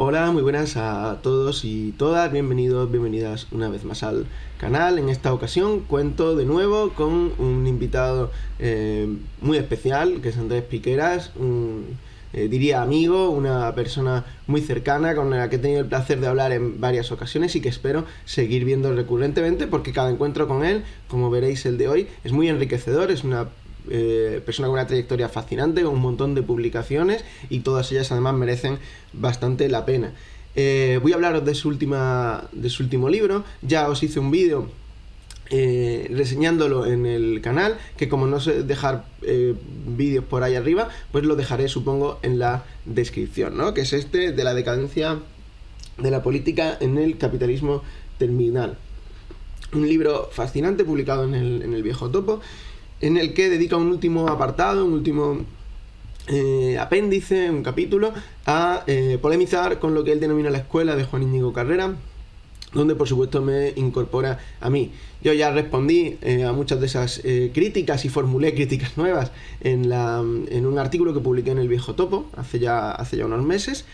Hola, muy buenas a todos y todas, bienvenidos, bienvenidas una vez más al canal. En esta ocasión cuento de nuevo con un invitado muy especial, que es Andrés Piqueras, diría amigo, una persona muy cercana con la que he tenido el placer de hablar en varias ocasiones y que espero seguir viendo recurrentemente porque cada encuentro con él, como veréis el de hoy, es muy enriquecedor, es una persona con una trayectoria fascinante, con un montón de publicaciones y todas ellas además merecen bastante la pena. Voy a hablaros de su último libro. Ya os hice un vídeo reseñándolo en el canal, que como no sé dejar vídeos por ahí arriba, pues lo dejaré supongo en la descripción, ¿no? Que es este de la decadencia de la política en el capitalismo terminal. Un libro fascinante publicado en el Viejo Topo, en el que dedica un último apartado, un último apéndice, un capítulo, a polemizar con lo que él denomina la escuela de Juan Íñigo Carrera, donde por supuesto me incorpora a mí. Yo ya respondí a muchas de esas críticas y formulé críticas nuevas en un artículo que publiqué en el Viejo Topo hace ya unos meses.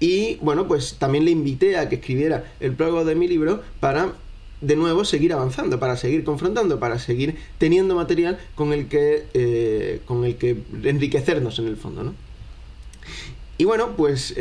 Y bueno, pues también le invité a que escribiera el prólogo de mi libro para de nuevo seguir avanzando, para seguir confrontando, para seguir teniendo material con el que enriquecernos en el fondo, ¿no? Y bueno, pues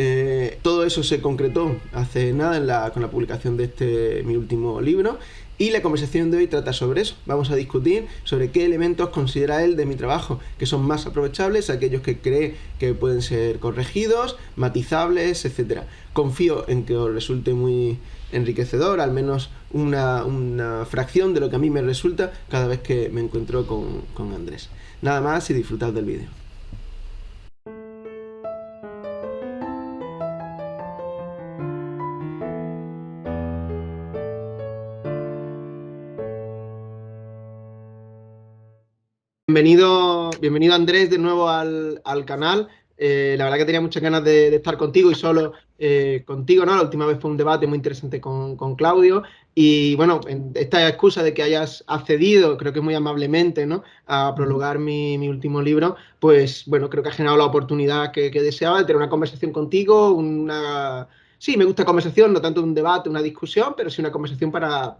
todo eso se concretó hace nada con la publicación de mi último libro. Y la conversación de hoy trata sobre eso. Vamos a discutir sobre qué elementos considera él de mi trabajo que son más aprovechables, aquellos que cree que pueden ser corregidos, matizables, etcétera. Confío en que os resulte muy enriquecedor, al menos una fracción de lo que a mí me resulta cada vez que me encuentro con Andrés. Nada más y disfrutad del vídeo. Bienvenido Andrés de nuevo al canal. La verdad que tenía muchas ganas de estar contigo y solo contigo, ¿no? La última vez fue un debate muy interesante con Claudio. Y bueno, esta excusa de que hayas accedido, creo que muy amablemente, ¿no? A prologar mi último libro, pues bueno, creo que ha generado la oportunidad que deseaba de tener una conversación contigo, Sí, me gusta conversación, no tanto un debate, una discusión, pero sí una conversación para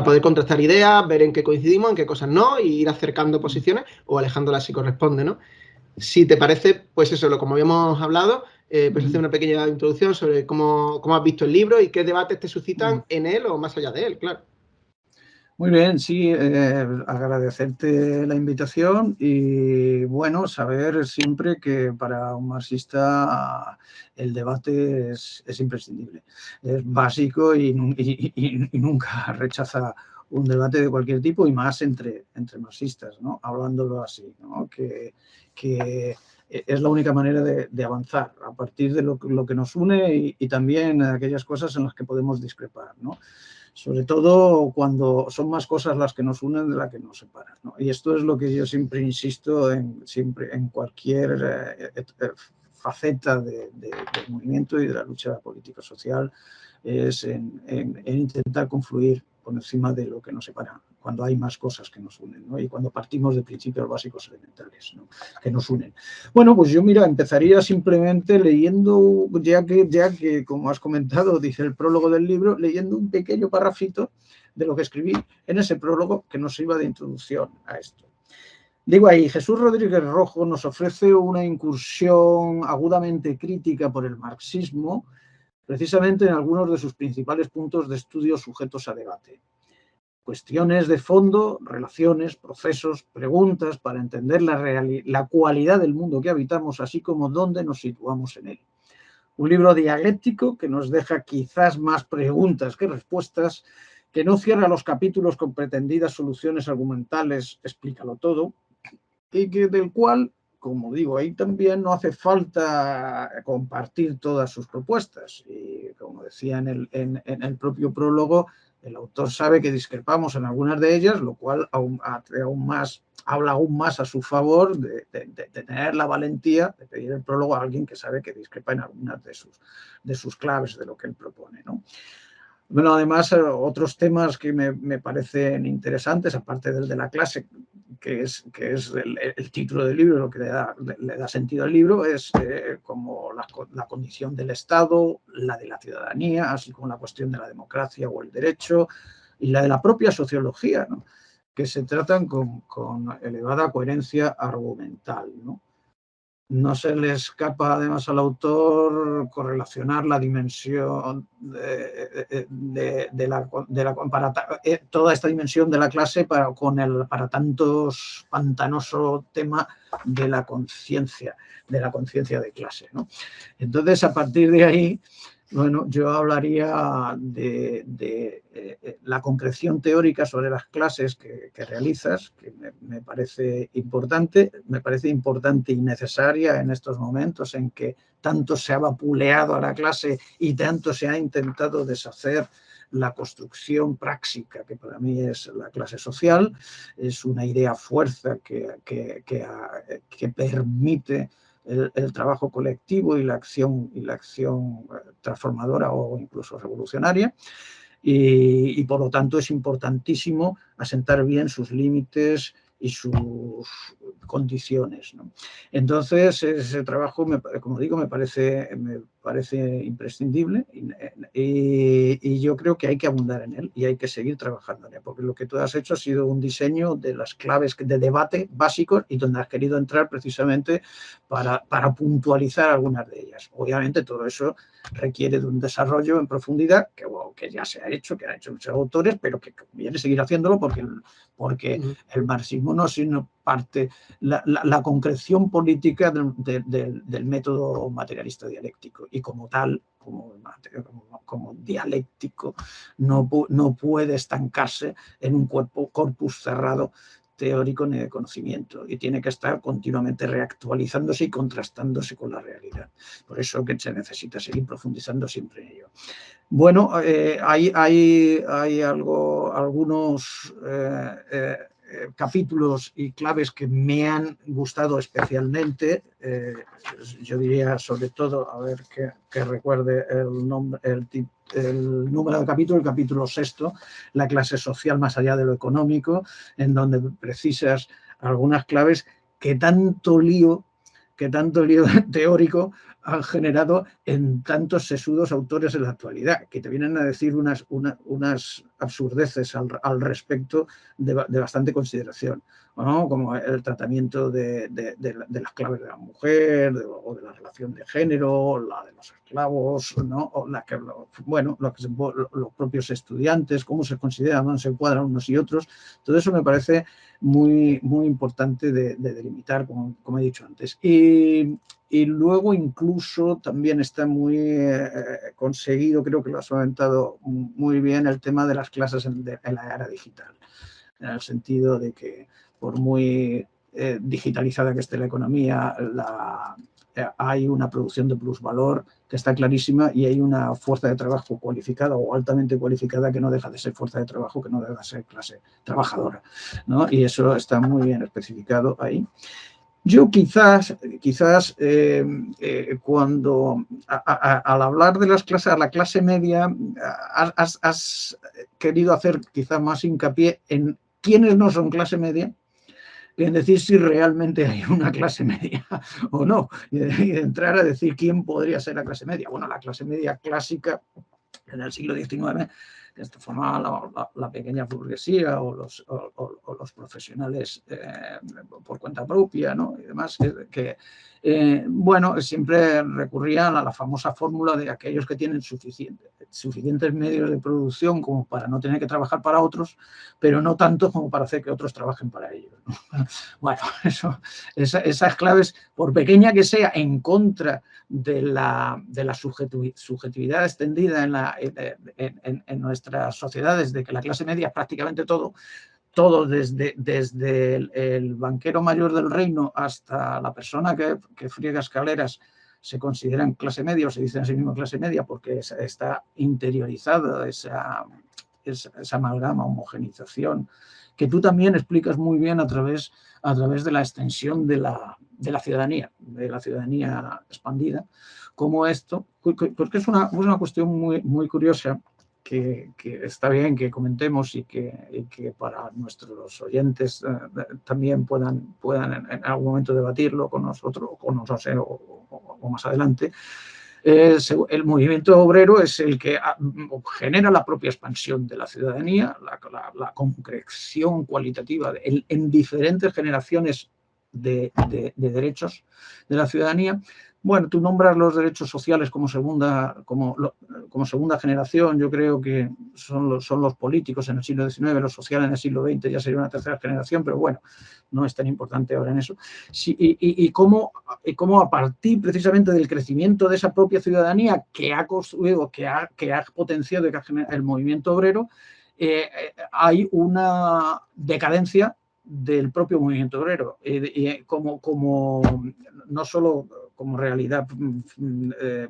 poder contrastar ideas, ver en qué coincidimos, en qué cosas no, y ir acercando posiciones o alejándolas si corresponde, ¿no? Si te parece, pues eso, como habíamos hablado, pues hacer una pequeña introducción sobre cómo has visto el libro y qué debates te suscitan en él o más allá de él, claro. Muy bien, sí, agradecerte la invitación y bueno, saber siempre que para un marxista el debate es imprescindible, es básico y nunca rechaza un debate de cualquier tipo y más entre marxistas, ¿no? Hablándolo así, ¿no? Que es la única manera de avanzar a partir de lo que nos une y también aquellas cosas en las que podemos discrepar, ¿no? Sobre todo cuando son más cosas las que nos unen de las que nos separan, ¿no? Y esto es lo que yo siempre insisto siempre en cualquier faceta del movimiento y de la lucha política social, es en intentar confluir por encima de lo que nos separa, cuando hay más cosas que nos unen, ¿no? Y cuando partimos de principios básicos elementales, ¿no? Que nos unen. Bueno, pues yo, mira, empezaría simplemente leyendo, ya que, como has comentado, dice el prólogo del libro, leyendo un pequeño parrafito de lo que escribí en ese prólogo que nos iba de introducción a esto. Digo ahí, Jesús Rodríguez Rojo nos ofrece una incursión agudamente crítica por el marxismo, precisamente en algunos de sus principales puntos de estudio sujetos a debate. Cuestiones de fondo, relaciones, procesos, preguntas para entender la cualidad del mundo que habitamos, así como dónde nos situamos en él. Un libro dialéctico que nos deja quizás más preguntas que respuestas, que no cierra los capítulos con pretendidas soluciones argumentales, explícalo todo, y del cual, como digo, ahí también no hace falta compartir todas sus propuestas. Y como decía en el propio prólogo, el autor sabe que discrepamos en algunas de ellas, lo cual habla aún más a su favor de tener la valentía de pedir el prólogo a alguien que sabe que discrepa en algunas de sus claves de lo que él propone, ¿no? Bueno, además, otros temas que me parecen interesantes, aparte del de la clase, que es el título del libro, lo que le da sentido al libro, es como la condición del Estado, la de la ciudadanía, así como la cuestión de la democracia o el derecho, y la de la propia sociología, ¿no? Que se tratan con elevada coherencia argumental, ¿no? No se le escapa además al autor correlacionar la dimensión toda esta dimensión de la clase con el para tantos pantanoso tema de la conciencia de clase, ¿no? Entonces, a partir de ahí, bueno, yo hablaría de la concreción teórica sobre las clases que realizas, que me parece importante y necesaria en estos momentos en que tanto se ha vapuleado a la clase y tanto se ha intentado deshacer la construcción práctica, que para mí es la clase social. Es una idea fuerza que permite el trabajo colectivo y la acción transformadora o incluso revolucionaria. Y por lo tanto es importantísimo asentar bien sus límites y sus condiciones, ¿no? Entonces, ese trabajo, como digo, me parece imprescindible y yo creo que hay que abundar en él y hay que seguir trabajando en él, porque lo que tú has hecho ha sido un diseño de las claves de debate básicos y donde has querido entrar precisamente para puntualizar algunas de ellas. Obviamente todo eso requiere de un desarrollo en profundidad que ya se ha hecho, que han hecho muchos autores, pero que conviene seguir haciéndolo porque el marxismo no es sino parte, la concreción política del método materialista dialéctico y como tal, como dialéctico, no puede estancarse en un corpus cerrado teórico ni de conocimiento y tiene que estar continuamente reactualizándose y contrastándose con la realidad. Por eso que se necesita seguir profundizando siempre en ello. Bueno, hay algunos capítulos y claves que me han gustado especialmente. Yo diría sobre todo, a ver que recuerde el nombre, el número del capítulo, el capítulo 6, la clase social más allá de lo económico, en donde precisas algunas claves que tanto lío teórico han generado en tantos sesudos autores en la actualidad, que te vienen a decir unas absurdeces al respecto de bastante consideración, ¿no? Como el tratamiento de las claves de la mujer, o de la relación de género, la de los esclavos, ¿no? O los propios estudiantes, cómo se consideran, dónde se encuadran unos y otros. Todo eso me parece muy, muy importante de delimitar, como he dicho antes. Y luego incluso también está muy conseguido, creo que lo has comentado muy bien, el tema de las clases en la era digital, en el sentido de que por muy digitalizada que esté la economía, hay una producción de plusvalor que está clarísima y hay una fuerza de trabajo cualificada o altamente cualificada que no deja de ser fuerza de trabajo, que no deja de ser clase trabajadora, ¿no? Y eso está muy bien especificado ahí. Yo quizás cuando al hablar de las clases, a la clase media, has querido hacer quizás más hincapié en quiénes no son clase media, que en decir si realmente hay una clase media o no, y entrar a decir quién podría ser la clase media. Bueno, la clase media clásica en el siglo XIX, que formaba la pequeña burguesía o los profesionales por cuenta propia, ¿no? Y demás, bueno, siempre recurrían a la famosa fórmula de aquellos que tienen suficientes medios de producción como para no tener que trabajar para otros, pero no tanto como para hacer que otros trabajen para ellos, ¿no? Bueno, esas claves, por pequeña que sea, en contra de la subjetividad extendida en nuestras sociedades, de que la clase media es prácticamente todo desde el banquero mayor del reino hasta la persona que friega escaleras, se consideran clase media o se dicen a sí mismo clase media porque está interiorizada esa amalgama, homogenización, que tú también explicas muy bien a través de la extensión de la ciudadanía expandida, como esto, porque es una cuestión muy, muy curiosa que está bien que comentemos y que para nuestros oyentes también puedan en algún momento debatirlo con nosotros, o más adelante. El movimiento obrero es el que genera la propia expansión de la ciudadanía, la concreción cualitativa en diferentes generaciones de derechos de la ciudadanía. Bueno, tú nombras los derechos sociales como segunda generación. Yo creo que son los políticos en el siglo XIX, los sociales en el siglo XX ya sería una tercera generación, pero bueno, no es tan importante ahora en eso. Sí, y cómo a partir precisamente del crecimiento de esa propia ciudadanía que ha construido, que ha potenciado el movimiento obrero, hay una decadencia del propio movimiento obrero, como no solo como realidad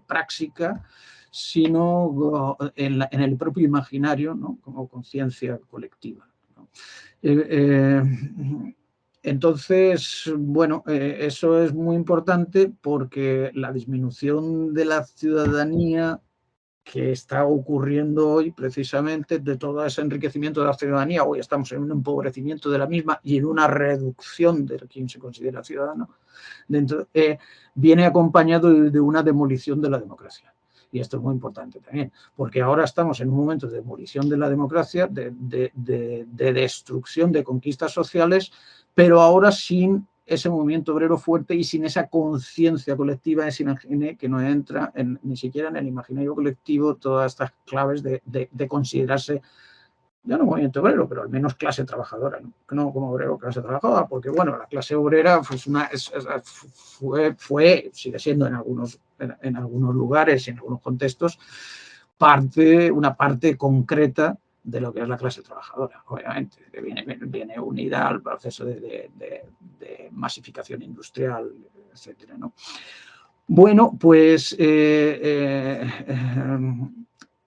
práctica, sino en el propio imaginario, ¿no? Como conciencia colectiva, ¿no? Entonces, bueno, eso es muy importante porque la disminución de la ciudadanía que está ocurriendo hoy, precisamente, de todo ese enriquecimiento de la ciudadanía, hoy estamos en un empobrecimiento de la misma y en una reducción de quien se considera ciudadano, viene acompañado de una demolición de la democracia. Y esto es muy importante también, porque ahora estamos en un momento de demolición de la democracia, de destrucción de conquistas sociales, pero ahora sin ese movimiento obrero fuerte y sin esa conciencia colectiva, ese imagine que no entra ni siquiera en el imaginario colectivo todas estas claves de considerarse, ya no movimiento obrero, pero al menos clase trabajadora, no como obrero, clase trabajadora, porque bueno, la clase obrera sigue siendo en algunos lugares y en algunos contextos una parte concreta de lo que es la clase trabajadora, obviamente, que viene unida al proceso de masificación industrial, etcétera, ¿no? Bueno, pues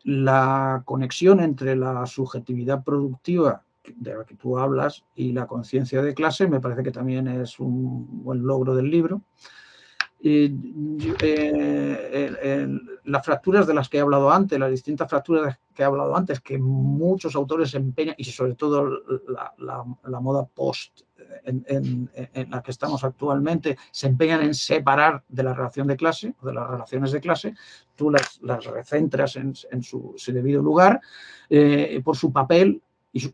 la conexión entre la subjetividad productiva de la que tú hablas y la conciencia de clase me parece que también es un buen logro del libro. Las fracturas de las que he hablado antes, las distintas fracturas que he hablado antes, que muchos autores se empeñan, y sobre todo la moda post en la que estamos actualmente, se empeñan en separar de la relación de clase, o de las relaciones de clase, tú las recentras en su debido lugar, por su papel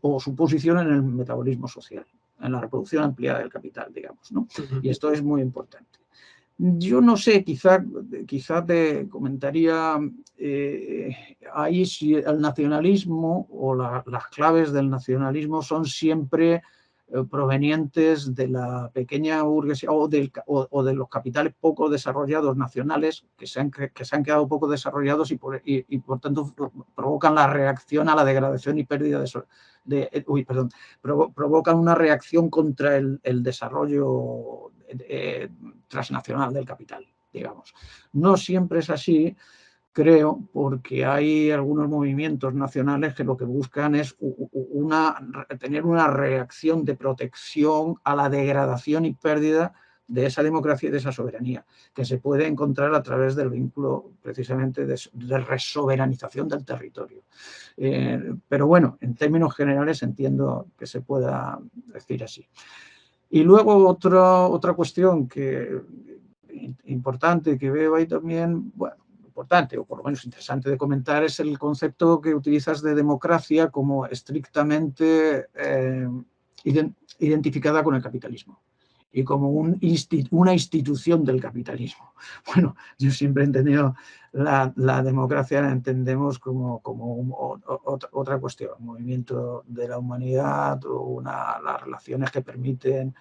o su posición en el metabolismo social, en la reproducción ampliada del capital, digamos, ¿no? Y esto es muy importante. Yo no sé, quizá te comentaría ahí si el nacionalismo o las claves del nacionalismo son siempre provenientes de la pequeña burguesía o de los capitales poco desarrollados nacionales que se han quedado poco desarrollados y por tanto provocan la reacción a la degradación y pérdida provocan una reacción contra el desarrollo transnacional del capital, digamos. No siempre es así, creo, porque hay algunos movimientos nacionales que lo que buscan es tener una reacción de protección a la degradación y pérdida de esa democracia y de esa soberanía, que se puede encontrar a través del vínculo precisamente de resoberanización del territorio. Pero bueno, en términos generales entiendo que se pueda decir así. Y luego otra cuestión importante que veo ahí también, bueno, importante o por lo menos interesante de comentar, es el concepto que utilizas de democracia como estrictamente identificada con el capitalismo y como una institución del capitalismo. Bueno, yo siempre he entendido la democracia, la entendemos como otra cuestión, un movimiento de la humanidad o las relaciones que permiten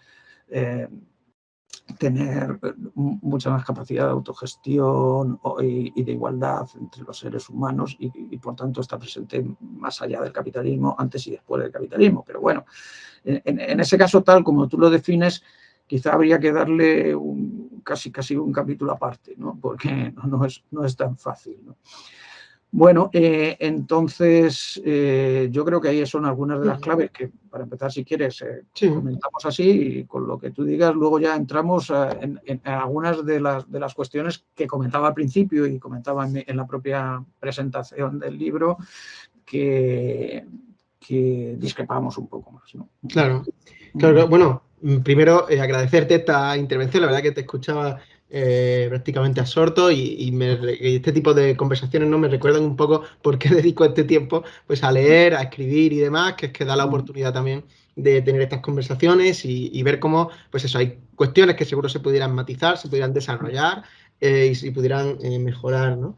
tener mucha más capacidad de autogestión y de igualdad entre los seres humanos y por tanto está presente más allá del capitalismo, antes y después del capitalismo. Pero bueno, en ese caso, tal como tú lo defines, quizá habría que darle casi un capítulo aparte, ¿no? Porque no es tan fácil, ¿no? Bueno, entonces yo creo que ahí son algunas de las claves que, para empezar, si quieres, comentamos así y con lo que tú digas, luego ya entramos en algunas de las cuestiones que comentaba al principio y comentaba en la propia presentación del libro, que, que discrepamos un poco más, ¿no? Claro, claro. Bueno, primero agradecerte esta intervención, la verdad que te escuchaba prácticamente absorto y este tipo de conversaciones no me recuerdan un poco por qué dedico este tiempo pues a leer, a escribir y demás, que es que da la oportunidad también de tener estas conversaciones y ver cómo, pues eso, hay cuestiones que seguro se pudieran matizar, se pudieran desarrollar y se pudieran mejorar, ¿no?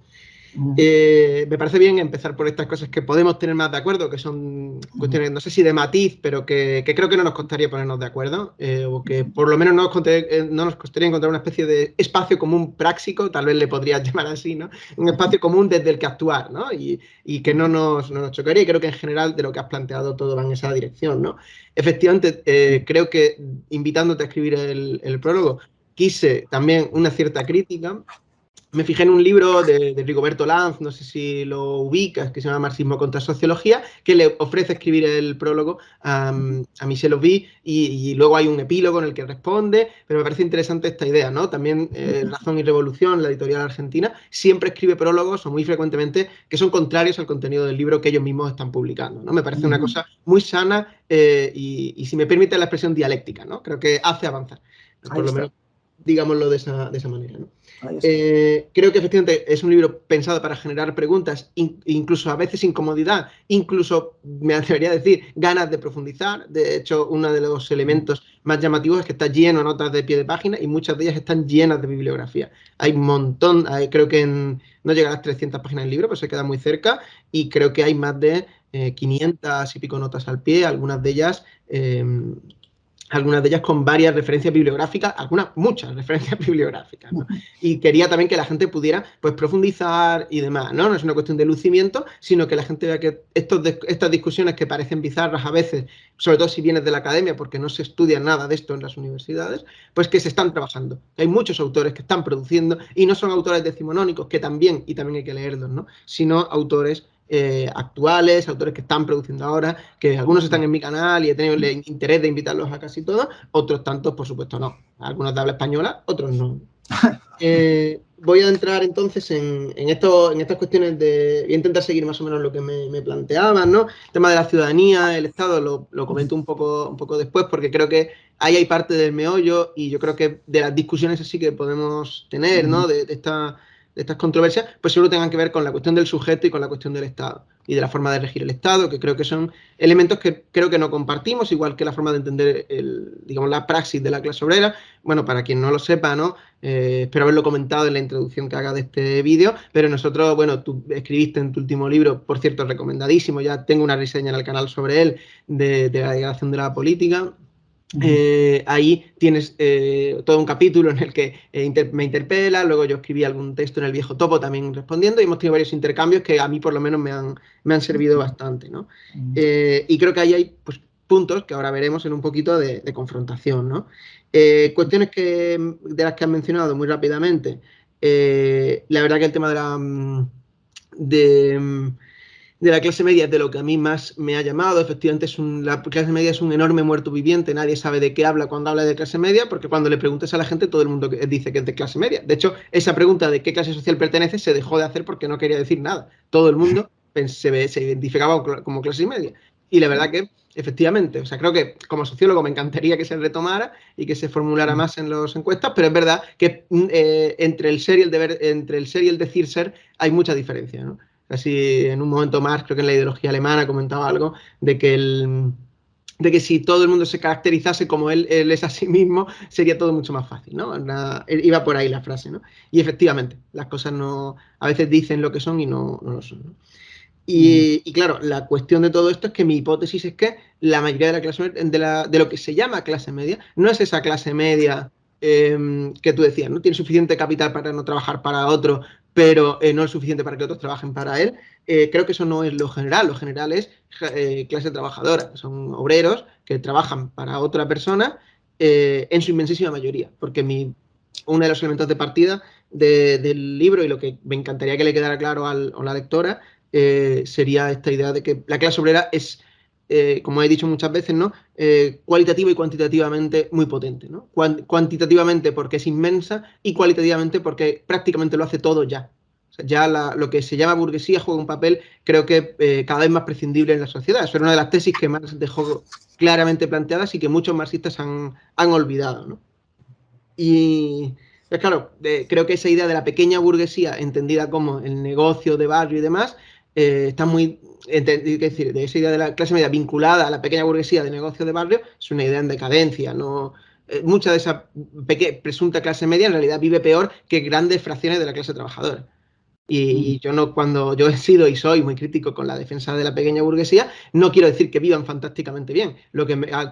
Me parece bien empezar por estas cosas que podemos tener más de acuerdo, que son cuestiones, no sé si de matiz, pero que creo que no nos costaría ponernos de acuerdo, o que por lo menos no nos costaría encontrar una especie de espacio común práctico, tal vez le podrías llamar así, ¿no? Un espacio común desde el que actuar, ¿no? Y que no nos chocaría, y creo que en general de lo que has planteado todo va en esa dirección, ¿no? Efectivamente, creo que invitándote a escribir el prólogo, quise también una cierta crítica. Me fijé en un libro de Rigoberto Lanz, no sé si lo ubicas, que se llama Marxismo contra Sociología, que le ofrece escribir el prólogo a Michel Aubry y luego hay un epílogo en el que responde, pero me parece interesante esta idea, ¿no? También Razón y Revolución, la editorial argentina, siempre escribe prólogos o muy frecuentemente que son contrarios al contenido del libro que ellos mismos están publicando, ¿no? Me parece una cosa muy sana y si me permite la expresión dialéctica, ¿no? Creo que hace avanzar, por lo menos digámoslo de esa manera, ¿no? Creo que efectivamente es un libro pensado para generar preguntas, incluso a veces incomodidad, incluso me atrevería a decir ganas de profundizar. De hecho, uno de los elementos más llamativos es que está lleno de notas de pie de página y muchas de ellas están llenas de bibliografía. Hay un montón, creo que no llega a las 300 páginas del libro, pero se queda muy cerca y creo que hay más de 500 y pico notas al pie, algunas de ellas con varias referencias bibliográficas, muchas referencias bibliográficas, ¿no? Y quería también que la gente pudiera pues profundizar y demás, ¿no? No es una cuestión de lucimiento, sino que la gente vea que estas discusiones que parecen bizarras a veces, sobre todo si vienes de la academia, porque no se estudia nada de esto en las universidades, pues que se están trabajando. Hay muchos autores que están produciendo y no son autores decimonónicos, que también hay que leerlos, ¿no? Sino autores actuales, autores que están produciendo ahora, que algunos están en mi canal y he tenido el interés de invitarlos a casi todos, otros tantos, por supuesto, no. Algunos de habla española, otros no. Voy a entrar entonces en estas cuestiones voy a intentar seguir más o menos lo que me planteaban, ¿no? El tema de la ciudadanía, el Estado, lo comento un poco después, porque creo que ahí hay parte del meollo y yo creo que de las discusiones así que podemos tener, ¿no? De estas controversias, pues seguro tengan que ver con la cuestión del sujeto y con la cuestión del Estado y de la forma de regir el Estado, que creo que son elementos que creo que no compartimos, igual que la forma de entender la praxis de la clase obrera. Bueno, para quien no lo sepa, ¿no? Espero haberlo comentado en la introducción que haga de este vídeo, pero nosotros, bueno, tú escribiste en tu último libro, por cierto, recomendadísimo, ya tengo una reseña en el canal sobre él, de la degradación de la política. Ahí tienes todo un capítulo en el que me interpela, luego yo escribí algún texto en el Viejo Topo también respondiendo y hemos tenido varios intercambios que a mí por lo menos me han servido bastante, ¿no? Y creo que ahí hay pues, puntos que ahora veremos en un poquito de confrontación, ¿no? Cuestiones de las que has mencionado muy rápidamente. La verdad que el tema de la clase media es de lo que a mí más me ha llamado. Efectivamente, la clase media es un enorme muerto viviente. Nadie sabe de qué habla cuando habla de clase media, porque cuando le preguntas a la gente, todo el mundo dice que es de clase media. De hecho, esa pregunta de qué clase social pertenece se dejó de hacer porque no quería decir nada. Todo el mundo se identificaba como clase media. Y la verdad que, efectivamente, o sea, creo que como sociólogo me encantaría que se retomara y que se formulara más en las encuestas, pero es verdad que entre el ser y el deber, entre el ser y el decir ser, hay mucha diferencia, ¿no? Casi en un momento más, creo que en la ideología alemana comentaba algo de que si todo el mundo se caracterizase como él es a sí mismo, sería todo mucho más fácil, ¿no? Iba por ahí la frase, ¿no? Y efectivamente, las cosas a veces dicen lo que son y no lo son, ¿no? Y claro, la cuestión de todo esto es que mi hipótesis es que la mayoría de la clase de lo que se llama clase media no es esa clase media que tú decías, ¿no? Tiene suficiente capital para no trabajar para otro, pero no es suficiente para que otros trabajen para él. Creo que eso no es lo general es clase trabajadora, son obreros que trabajan para otra persona en su inmensísima mayoría, porque uno de los elementos de partida del libro y lo que me encantaría que le quedara claro a la lectora sería esta idea de que la clase obrera es, como he dicho muchas veces, ¿no? Cualitativa y cuantitativamente muy potente, ¿no? Cuantitativamente porque es inmensa y cualitativamente porque prácticamente lo hace todo ya. O Ya lo que se llama burguesía juega un papel, creo que cada vez más prescindible en la sociedad. Eso era una de las tesis que Marx dejó claramente planteadas y que muchos marxistas han olvidado, ¿no? Y pues claro, creo que esa idea de la pequeña burguesía, entendida como el negocio de barrio y demás, está muy, es decir, de esa idea de la clase media vinculada a la pequeña burguesía de negocio de barrio, es una idea en decadencia, ¿no? Mucha de esa presunta clase media en realidad vive peor que grandes fracciones de la clase trabajadora. Y yo no, cuando yo he sido y soy muy crítico con la defensa de la pequeña burguesía, no quiero decir que vivan fantásticamente bien.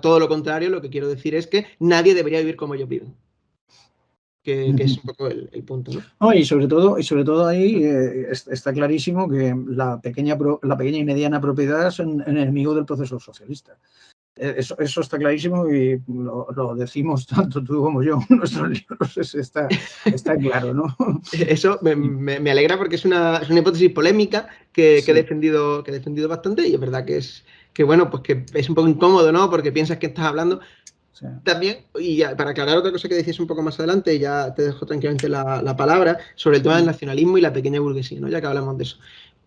Todo lo contrario, lo que quiero decir es que nadie debería vivir como ellos viven. Que es un poco el punto, ¿no? No, y sobre todo ahí está clarísimo que la pequeña y mediana propiedad es un enemigo del proceso socialista. Eso está clarísimo y lo decimos tanto tú como yo en nuestros libros, está claro, ¿no? Eso me alegra porque es una hipótesis polémica que he defendido bastante, y es verdad que bueno, pues que es un poco incómodo, ¿no? Porque piensas que estás hablando. Sí. También, y ya, para aclarar otra cosa que decías un poco más adelante, ya te dejo tranquilamente la palabra, sobre el tema del nacionalismo y la pequeña burguesía, ¿no? Ya que hablamos de eso.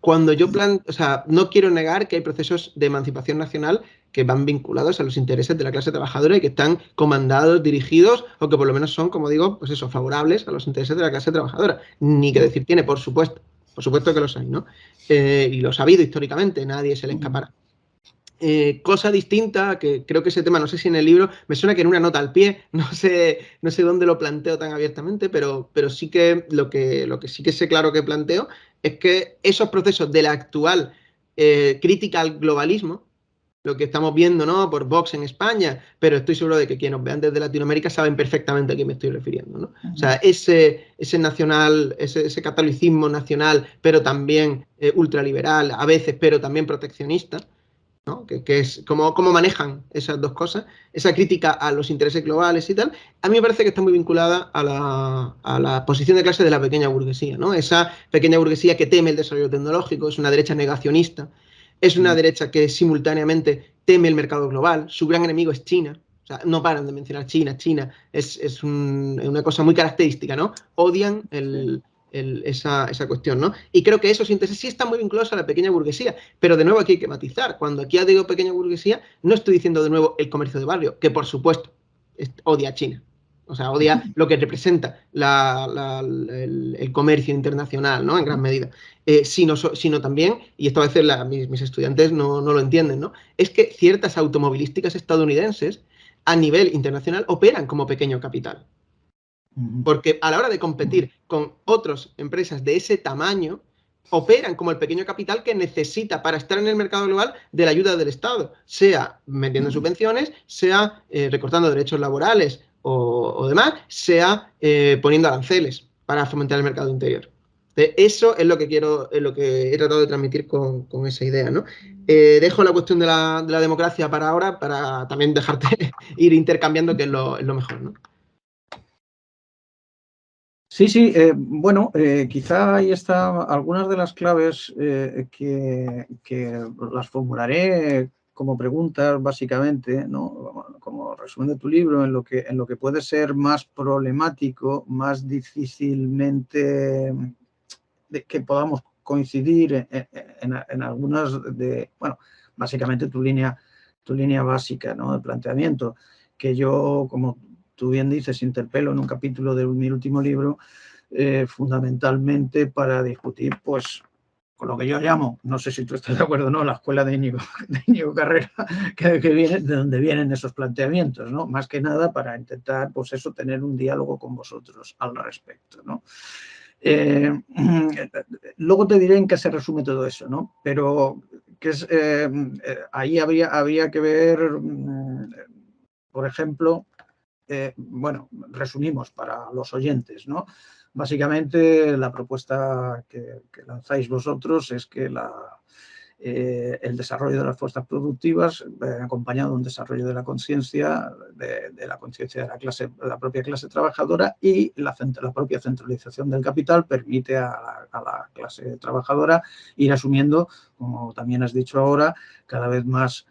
Cuando yo o sea, no quiero negar que hay procesos de emancipación nacional que van vinculados a los intereses de la clase trabajadora y que están comandados, dirigidos, o que por lo menos son, como digo, pues eso, favorables a los intereses de la clase trabajadora. Ni que decir tiene, por supuesto que los hay, ¿no? Y los ha habido históricamente, nadie se le escapará. Cosa distinta, que creo que ese tema, no sé si en el libro, me suena que en una nota al pie, no sé dónde lo planteo tan abiertamente, pero sí que lo que sí que sé claro que planteo es que esos procesos de la actual crítica al globalismo, lo que estamos viendo, ¿no? Por Vox en España, pero estoy seguro de que quienes nos vean desde Latinoamérica saben perfectamente a qué me estoy refiriendo, ¿no? O sea, ese nacional, ese catolicismo nacional, pero también ultraliberal, a veces, pero también proteccionista, ¿no? Que es cómo manejan esas dos cosas, esa crítica a los intereses globales y tal, a mí me parece que está muy vinculada a la posición de clase de la pequeña burguesía, ¿no? Esa pequeña burguesía que teme el desarrollo tecnológico, es una derecha negacionista, es una derecha que simultáneamente teme el mercado global, su gran enemigo es China, o sea, no paran de mencionar China, es una cosa muy característica, ¿no? Odian esa cuestión, ¿no? Y creo que esos intereses sí están muy vinculados a la pequeña burguesía, pero de nuevo aquí hay que matizar. Cuando aquí digo pequeña burguesía, no estoy diciendo de nuevo el comercio de barrio, que por supuesto odia a China. O sea, odia lo que representa el comercio internacional, ¿no? En gran medida. Sino también, y esto a veces mis estudiantes no lo entienden, ¿no? Es que ciertas automovilísticas estadounidenses a nivel internacional operan como pequeño capital. Porque a la hora de competir con otras empresas de ese tamaño, operan como el pequeño capital que necesita para estar en el mercado global de la ayuda del Estado, sea metiendo subvenciones, sea recortando derechos laborales o demás, sea poniendo aranceles para fomentar el mercado interior. Eso es lo que he tratado de transmitir con esa idea, ¿no? Dejo la cuestión de la democracia para ahora, para también dejarte ir intercambiando, que es lo mejor, ¿no? Sí, bueno, quizá ahí están algunas de las claves que las formularé como preguntas, básicamente, ¿no? Como resumen de tu libro, en lo que puede ser más problemático, más difícilmente que podamos coincidir en algunas bueno, básicamente tu línea básica, ¿no? De planteamiento, que yo, como tú bien dices, interpelo en un capítulo de mi último libro, fundamentalmente para discutir, pues, con lo que yo llamo, no sé si tú estás de acuerdo o no, la escuela de Íñigo Carrera, que viene de donde vienen esos planteamientos, ¿no? Más que nada para intentar, pues eso, tener un diálogo con vosotros al respecto, ¿no? Luego te diré en qué se resume todo eso, ¿no? Pero ahí habría que ver, por ejemplo, bueno, resumimos para los oyentes, ¿no? Básicamente, la propuesta que lanzáis vosotros es que el desarrollo de las fuerzas productivas, acompañado de un desarrollo de la conciencia, de la propia clase trabajadora, y la propia centralización del capital permite a la clase trabajadora ir asumiendo, como también has dicho ahora, cada vez más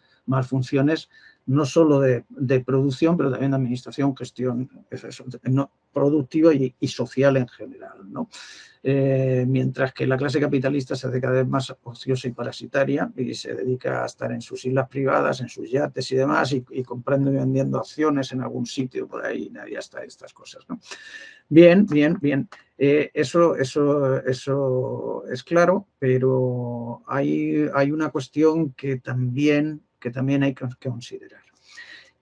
funciones, no solo de producción, pero también de administración, gestión, productiva y social en general, ¿no? Mientras que la clase capitalista se hace cada vez más ociosa y parasitaria y se dedica a estar en sus islas privadas, en sus yates y demás, y comprando y vendiendo acciones en algún sitio por ahí, nadie está estas cosas, ¿no? Bien. Eso es claro, pero hay una cuestión que también hay que considerar,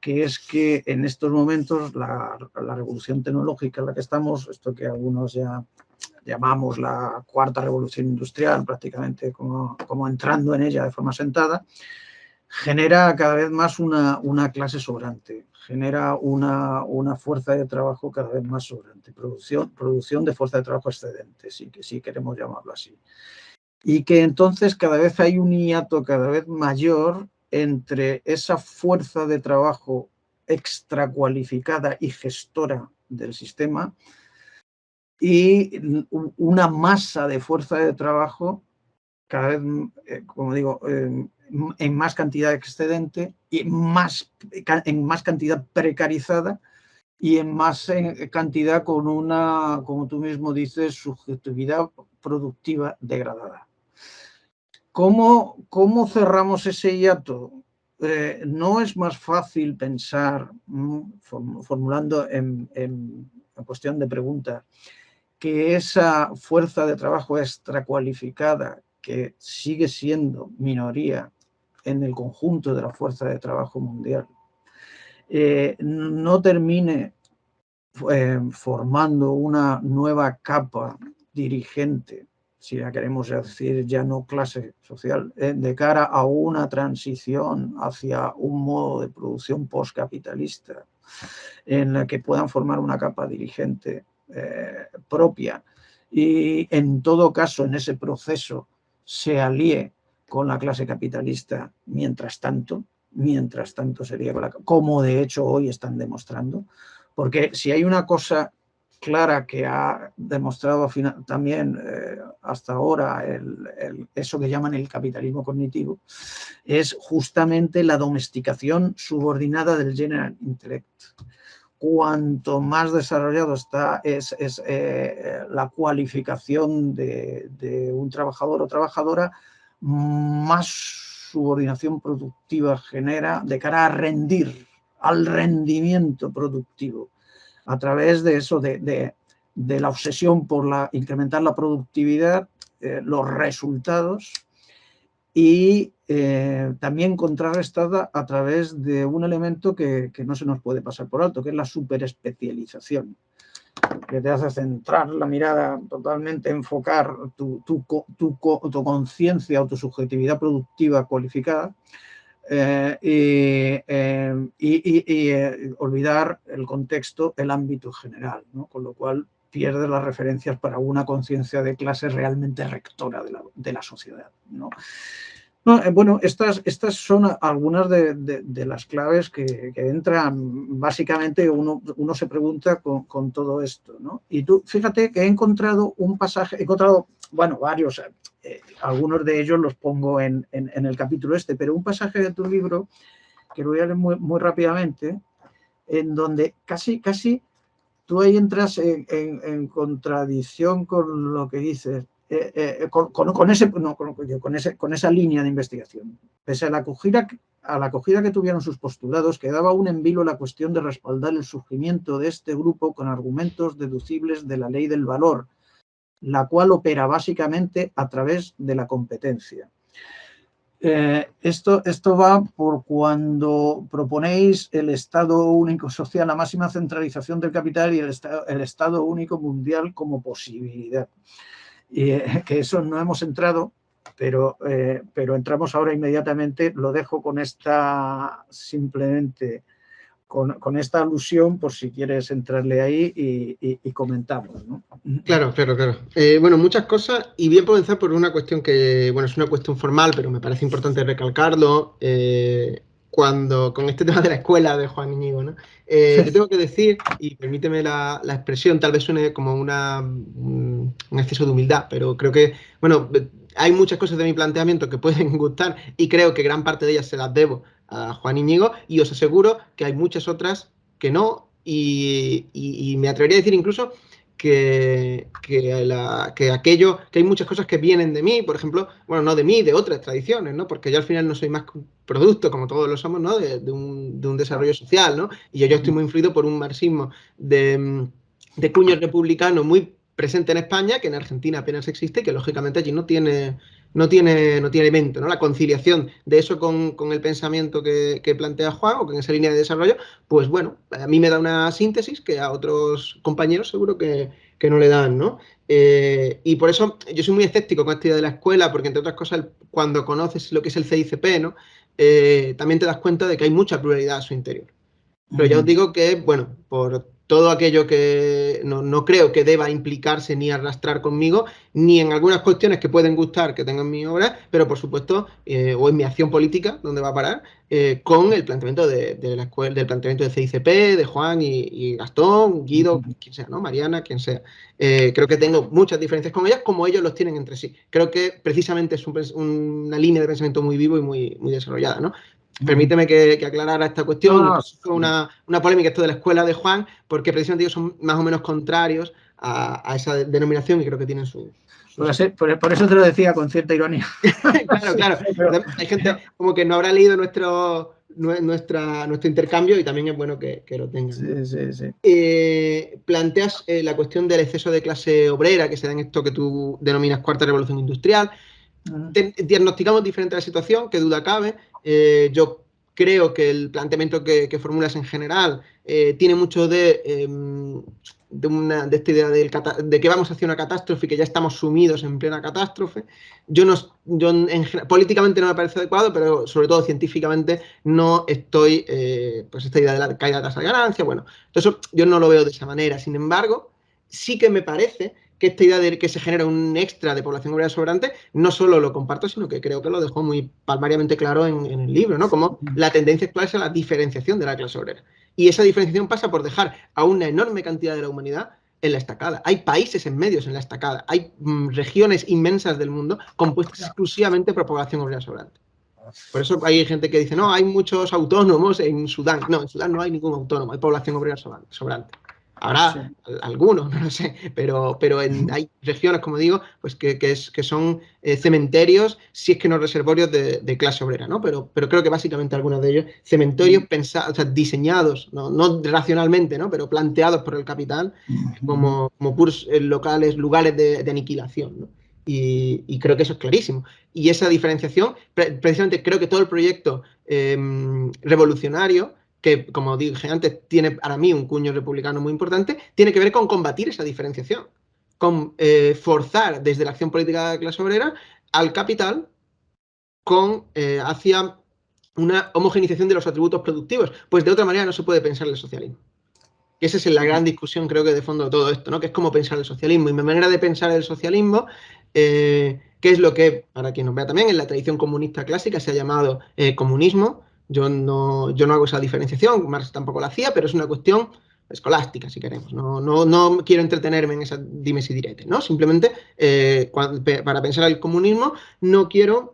que es que en estos momentos la revolución tecnológica en la que estamos, esto que algunos ya llamamos la cuarta revolución industrial, prácticamente como entrando en ella de forma sentada, genera cada vez más una clase sobrante, genera una fuerza de trabajo cada vez más sobrante, producción de fuerza de trabajo excedente, si queremos llamarlo así. Y que entonces cada vez hay un hiato cada vez mayor entre esa fuerza de trabajo extracualificada y gestora del sistema y una masa de fuerza de trabajo cada vez, como digo, en más cantidad excedente y en más cantidad precarizada y en más cantidad con una, como tú mismo dices, subjetividad productiva degradada. ¿Cómo cerramos ese hiato? No es más fácil pensar, formulando en cuestión de pregunta, que esa fuerza de trabajo extracualificada, que sigue siendo minoría en el conjunto de la fuerza de trabajo mundial, no termine formando una nueva capa dirigente, si la queremos decir ya no clase social, de cara a una transición hacia un modo de producción postcapitalista en la que puedan formar una capa dirigente propia y en todo caso en ese proceso se alíe con la clase capitalista mientras tanto sería como de hecho hoy están demostrando, porque si hay una cosa clara que ha demostrado también hasta ahora eso que llaman el capitalismo cognitivo, es justamente la domesticación subordinada del general intellect. Cuanto más desarrollado es la cualificación de un trabajador o trabajadora, más subordinación productiva genera de cara a rendir, al rendimiento productivo, a través de eso, de la obsesión por incrementar la productividad, los resultados, y también contrarrestada a través de un elemento que no se nos puede pasar por alto, que es la superespecialización, que te hace centrar la mirada totalmente, enfocar tu conciencia o tu subjetividad productiva cualificada y olvidar el contexto, el ámbito general, ¿no? Con lo cual pierde las referencias para una conciencia de clase realmente rectora de la sociedad, ¿no? Bueno, estas son algunas de las claves que entran. Básicamente uno se pregunta con todo esto, ¿no? Y tú, fíjate que he encontrado un pasaje, bueno, varios, algunos de ellos los pongo en el capítulo pero un pasaje de tu libro, que lo voy a leer muy rápidamente, en donde casi tú ahí entras en contradicción con lo que dices, con esa línea de investigación. Pese a la acogida que tuvieron sus postulados, quedaba aún en vilo la cuestión de respaldar el surgimiento de este grupo con argumentos deducibles de la ley del valor, la cual opera básicamente a través de la competencia. Esto va por cuando proponéis el Estado único social, la máxima centralización del capital y el Estado único mundial como posibilidad. Y que eso no hemos entrado, pero entramos ahora inmediatamente. Lo dejo con esta, simplemente con esta alusión, por si quieres entrarle ahí y comentamos, ¿no? Claro. Bueno, muchas cosas, y voy a comenzar por una cuestión que, bueno, es una cuestión formal, pero me parece importante recalcarlo, con este tema de la escuela de Juan Íñigo, ¿no? Yo tengo que decir, y permíteme la expresión, tal vez suene como un exceso de humildad, pero creo que, bueno, hay muchas cosas de mi planteamiento que pueden gustar y creo que gran parte de ellas se las debo a Juan Íñigo, y os aseguro que hay muchas otras que no, y me atrevería a decir incluso que hay muchas cosas que vienen de mí, por ejemplo, bueno, no de mí, de otras tradiciones, ¿no? Porque yo al final no soy más que un producto, como todos lo somos, ¿no? De un desarrollo social, ¿no? Y yo estoy muy influido por un marxismo de cuño republicano muy presente en España, que en Argentina apenas existe y que lógicamente allí no tiene elemento, ¿no? La conciliación de eso con el pensamiento que plantea Juan o con esa línea de desarrollo, pues bueno, a mí me da una síntesis que a otros compañeros seguro que no le dan, ¿no? Y por eso yo soy muy escéptico con esta idea de la escuela, porque entre otras cosas, cuando conoces lo que es el CICP, ¿no? También te das cuenta de que hay mucha pluralidad a su interior. Pero ya os digo que, bueno, por todo aquello que no creo que deba implicarse ni arrastrar conmigo, ni en algunas cuestiones que pueden gustar que tengan mi obra, pero por supuesto, o en mi acción política, donde va a parar, con el planteamiento de la escuela, del planteamiento de CICP, de Juan y Gastón, Guido, quien sea, ¿no? Mariana, quien sea. Creo que tengo muchas diferencias con ellas, como ellos los tienen entre sí. Creo que precisamente es una línea de pensamiento muy vivo y muy desarrollada, ¿no? Permíteme que aclarara esta cuestión. Fue una polémica esto de la escuela de Juan, porque precisamente ellos son más o menos contrarios a esa denominación y creo que tienen su... Por eso te lo decía con cierta ironía. Claro. Hay gente como que no habrá leído nuestro intercambio y también es bueno que lo tengan. Sí. Planteas la cuestión del exceso de clase obrera que se da en esto que tú denominas cuarta revolución industrial. Diagnosticamos diferente la situación, que duda cabe. Yo creo que el planteamiento que formulas en general tiene mucho de esta idea de que vamos hacia una catástrofe y que ya estamos sumidos en plena catástrofe. Políticamente no me parece adecuado, pero sobre todo científicamente no estoy, pues esta idea de la caída de tasa de ganancia, bueno, entonces yo no lo veo de esa manera. Sin embargo, sí que me parece que esta idea de que se genera un extra de población obrera sobrante, no solo lo comparto, sino que creo que lo dejó muy palmariamente claro en el libro, ¿no? Como la tendencia actual es a la diferenciación de la clase obrera. Y esa diferenciación pasa por dejar a una enorme cantidad de la humanidad en la estacada. Hay países en medios en la estacada. Hay regiones inmensas del mundo compuestas exclusivamente por población obrera sobrante. Por eso hay gente que dice, no, hay muchos autónomos en Sudán. No, en Sudán no hay ningún autónomo, hay población obrera sobrante. Habrá algunos, no lo sé, pero hay regiones, como digo, pues que son cementerios, si es que no reservorios de clase obrera, ¿no? Pero creo que básicamente algunos de ellos, cementerios pensados, o sea, diseñados, no racionalmente, ¿no? Pero planteados por el capital como puros locales, lugares de aniquilación, ¿no? Y creo que eso es clarísimo. Y esa diferenciación, precisamente creo que todo el proyecto revolucionario, que, como dije antes, tiene para mí un cuño republicano muy importante, tiene que ver con combatir esa diferenciación, con forzar desde la acción política de la clase obrera al capital hacia una homogeneización de los atributos productivos. Pues de otra manera no se puede pensar el socialismo. Y esa es la gran discusión, creo que de fondo de todo esto, ¿no? Que es cómo pensar el socialismo. Y mi manera de pensar el socialismo, que es lo que, para quien nos vea también, en la tradición comunista clásica se ha llamado comunismo. Yo no hago esa diferenciación, Marx tampoco la hacía, pero es una cuestión escolástica, si queremos. No quiero entretenerme en esas dimes y diretes, ¿no? Simplemente, para pensar el comunismo, no quiero...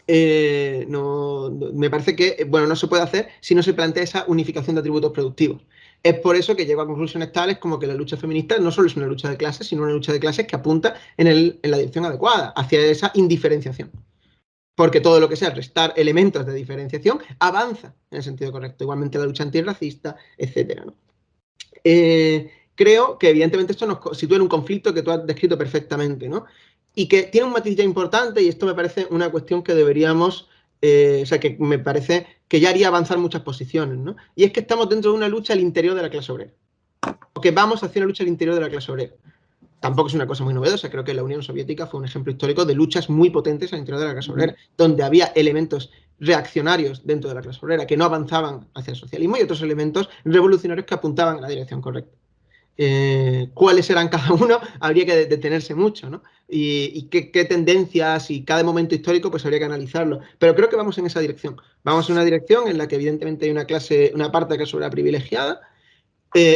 me parece que no se puede hacer si no se plantea esa unificación de atributos productivos. Es por eso que llego a conclusiones tales como que la lucha feminista no solo es una lucha de clases, sino una lucha de clases que apunta en la dirección adecuada, hacia esa indiferenciación. Porque todo lo que sea restar elementos de diferenciación avanza en el sentido correcto. Igualmente la lucha antirracista, etcétera, ¿no? Creo que evidentemente esto nos sitúa en un conflicto que tú has descrito perfectamente, ¿no? Y que tiene un matiz ya importante, y esto me parece una cuestión que deberíamos, que me parece que ya haría avanzar muchas posiciones, ¿no? Y es que estamos dentro de una lucha al interior de la clase obrera. O que vamos hacia una lucha al interior de la clase obrera. Tampoco es una cosa muy novedosa, creo que la Unión Soviética fue un ejemplo histórico de luchas muy potentes al interior de la clase obrera, donde había elementos reaccionarios dentro de la clase obrera que no avanzaban hacia el socialismo y otros elementos revolucionarios que apuntaban en la dirección correcta. Cuáles eran cada uno, habría que detenerse mucho, ¿no? Y qué tendencias y cada momento histórico, pues habría que analizarlo. Pero creo que vamos en esa dirección. Vamos en una dirección en la que evidentemente hay una parte de la clase obrera privilegiada,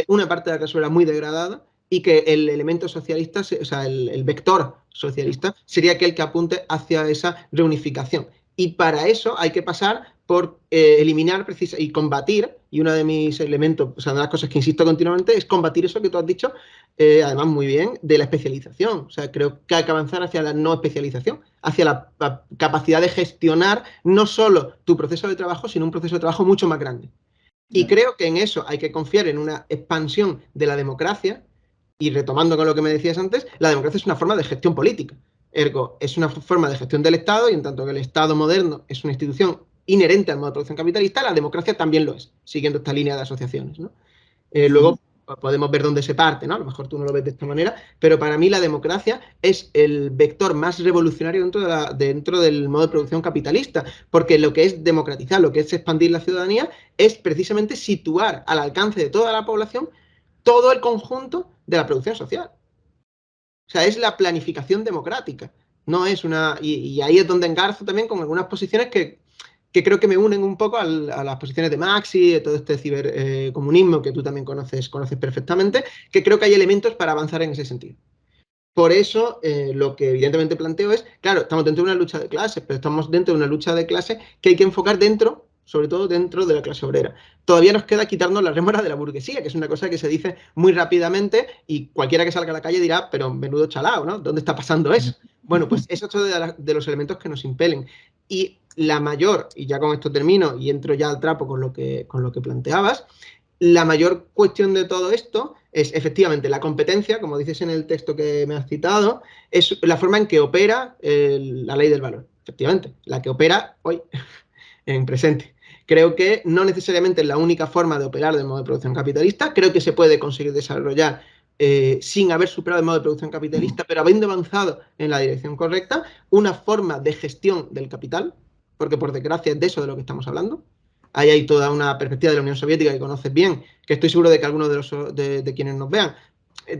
una parte de la clase obrera muy degradada, y que el elemento socialista, o sea, el vector socialista, sería aquel que apunte hacia esa reunificación. Y para eso hay que pasar por eliminar y combatir, y uno de mis elementos, o sea, una de las cosas que insisto continuamente es combatir eso que tú has dicho, además muy bien, de la especialización. O sea, creo que hay que avanzar hacia la no especialización, hacia la capacidad de gestionar no solo tu proceso de trabajo, sino un proceso de trabajo mucho más grande. Y creo que en eso hay que confiar en una expansión de la democracia, y retomando con lo que me decías antes, la democracia es una forma de gestión política. Ergo, es una forma de gestión del Estado, y en tanto que el Estado moderno es una institución inherente al modo de producción capitalista, la democracia también lo es, siguiendo esta línea de asociaciones, ¿no? Luego podemos ver dónde se parte, ¿no? A lo mejor tú no lo ves de esta manera, pero para mí la democracia es el vector más revolucionario dentro del modo de producción capitalista, porque lo que es democratizar, lo que es expandir la ciudadanía, es precisamente situar al alcance de toda la población todo el conjunto de la producción social. O sea, es la planificación democrática. No es una. Y ahí es donde engarzo también con algunas posiciones que creo que me unen un poco a las posiciones de Maxi, de todo este cibercomunismo que tú también conoces perfectamente, que creo que hay elementos para avanzar en ese sentido. Por eso, lo que evidentemente planteo es, claro, estamos dentro de una lucha de clases, pero estamos dentro de una lucha de clases que hay que enfocar dentro, sobre todo dentro de la clase obrera. Todavía nos queda quitarnos la rémora de la burguesía, que es una cosa que se dice muy rápidamente y cualquiera que salga a la calle dirá, pero menudo chalao, ¿no? ¿Dónde está pasando eso? Bueno, pues eso es otro de los elementos que nos impelen. Y la mayor, y ya con esto termino y entro ya al trapo con lo que planteabas, la mayor cuestión de todo esto es efectivamente la competencia, como dices en el texto que me has citado, es la forma en que opera la ley del valor, efectivamente, la que opera hoy en presente. Creo que no necesariamente es la única forma de operar del modo de producción capitalista, creo que se puede conseguir desarrollar sin haber superado el modo de producción capitalista, pero habiendo avanzado en la dirección correcta, una forma de gestión del capital, porque por desgracia es de eso de lo que estamos hablando. Ahí hay toda una perspectiva de la Unión Soviética que conoces bien, que estoy seguro de que algunos de quienes nos vean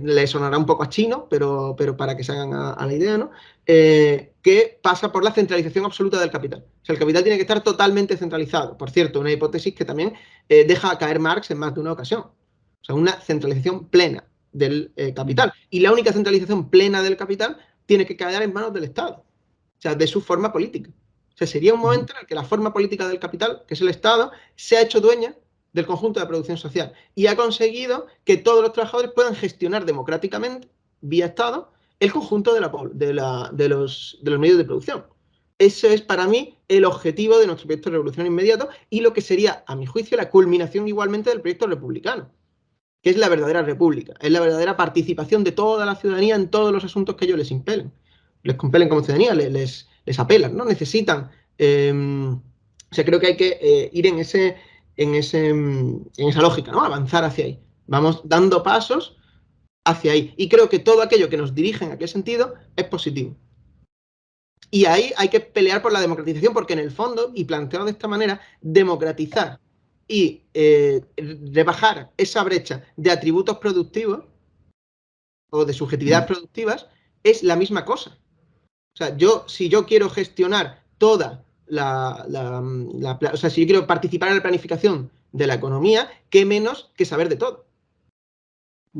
les sonará un poco a chino, pero para que se hagan a la idea, ¿no? Que pasa por la centralización absoluta del capital. O sea, el capital tiene que estar totalmente centralizado. Por cierto, una hipótesis que también deja caer Marx en más de una ocasión. O sea, una centralización plena del capital. Y la única centralización plena del capital tiene que quedar en manos del Estado. O sea, de su forma política. O sea, sería un momento en el que la forma política del capital, que es el Estado, se ha hecho dueña del conjunto de la producción social y ha conseguido que todos los trabajadores puedan gestionar democráticamente, vía Estado, el conjunto de los medios de producción. Ese es para mí el objetivo de nuestro proyecto de revolución inmediato y lo que sería, a mi juicio, la culminación igualmente del proyecto republicano, que es la verdadera república, es la verdadera participación de toda la ciudadanía en todos los asuntos que ellos les impelen. Les compelen como ciudadanía, les apelan, ¿no? Necesitan. O sea, creo que hay que ir en esa lógica, ¿no? Avanzar hacia ahí. Vamos dando pasos hacia ahí. Y creo que todo aquello que nos dirige en aquel sentido es positivo. Y ahí hay que pelear por la democratización, porque en el fondo, y planteado de esta manera, democratizar y rebajar esa brecha de atributos productivos o de subjetividades productivas es la misma cosa. O sea, si yo quiero gestionar toda o sea, si yo quiero participar en la planificación de la economía, qué menos que saber de todo.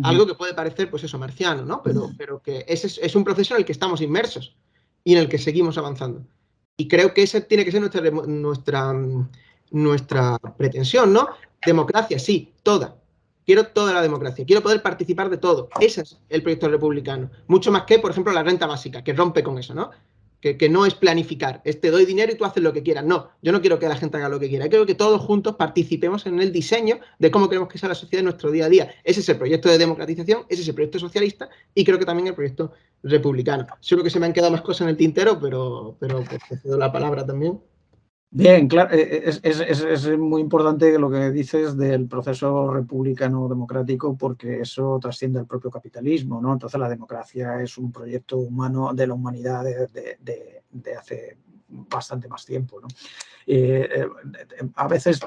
Algo que puede parecer, pues eso, marciano, ¿no? Pero que ese es un proceso en el que estamos inmersos y en el que seguimos avanzando. Y creo que esa tiene que ser nuestra pretensión, ¿no? Democracia, sí, toda. Quiero toda la democracia, quiero poder participar de todo. Ese es el proyecto republicano. Mucho más que, por ejemplo, la renta básica, que rompe con eso, ¿no? Que no es planificar, te doy dinero y tú haces lo que quieras. No, yo no quiero que la gente haga lo que quiera. Quiero que todos juntos participemos en el diseño de cómo queremos que sea la sociedad en nuestro día a día. Ese es el proyecto de democratización, ese es el proyecto socialista y creo que también el proyecto republicano. Seguro que se me han quedado más cosas en el tintero, pero te cedo la palabra también. Bien, claro, es muy importante lo que dices del proceso republicano democrático porque eso trasciende al propio capitalismo, ¿no? Entonces la democracia es un proyecto humano de la humanidad de hace bastante más tiempo, ¿no? A veces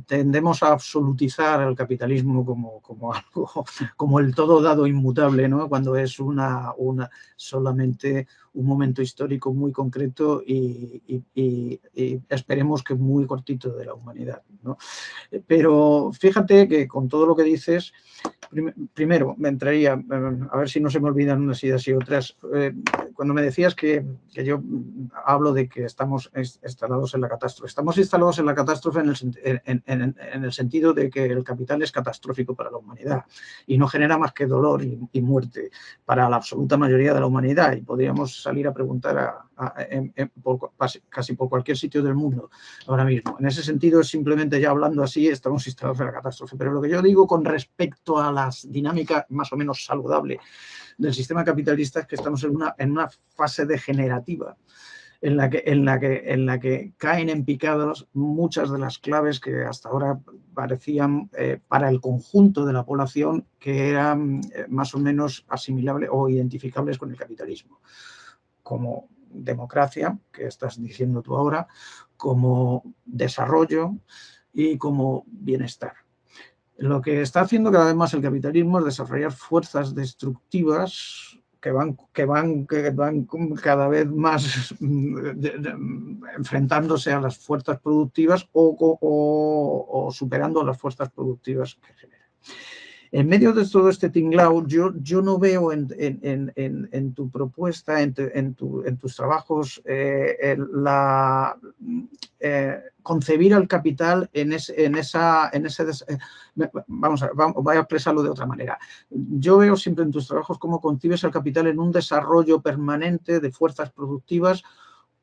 tendemos a absolutizar el capitalismo como algo, como el todo dado inmutable, ¿no? Cuando es solamente un momento histórico muy concreto y esperemos que muy cortito de la humanidad, ¿no? Pero fíjate que con todo lo que dices, primero me entraría, a ver si no se me olvidan unas ideas y otras, cuando me decías que yo hablo de que estamos instalados en la catástrofe. Estamos instalados en la catástrofe en el sentido de que el capital es catastrófico para la humanidad y no genera más que dolor y muerte para la absoluta mayoría de la humanidad. Y podríamos salir a preguntar casi por cualquier sitio del mundo ahora mismo. En ese sentido, simplemente ya hablando así, estamos instalados en la catástrofe. Pero lo que yo digo con respecto a la dinámica más o menos saludable del sistema capitalista es que estamos en una fase degenerativa en la que caen en picados muchas de las claves que hasta ahora parecían para el conjunto de la población que eran más o menos asimilables o identificables con el capitalismo, como democracia, que estás diciendo tú ahora, como desarrollo y como bienestar. Lo que está haciendo cada vez más el capitalismo es desarrollar fuerzas destructivas que van cada vez más enfrentándose a las fuerzas productivas o superando las fuerzas productivas que generan. En medio de todo este tinglao, yo no veo en tu propuesta, en tus trabajos, concebir al capital voy a expresarlo de otra manera. Yo veo siempre en tus trabajos cómo concibes al capital en un desarrollo permanente de fuerzas productivas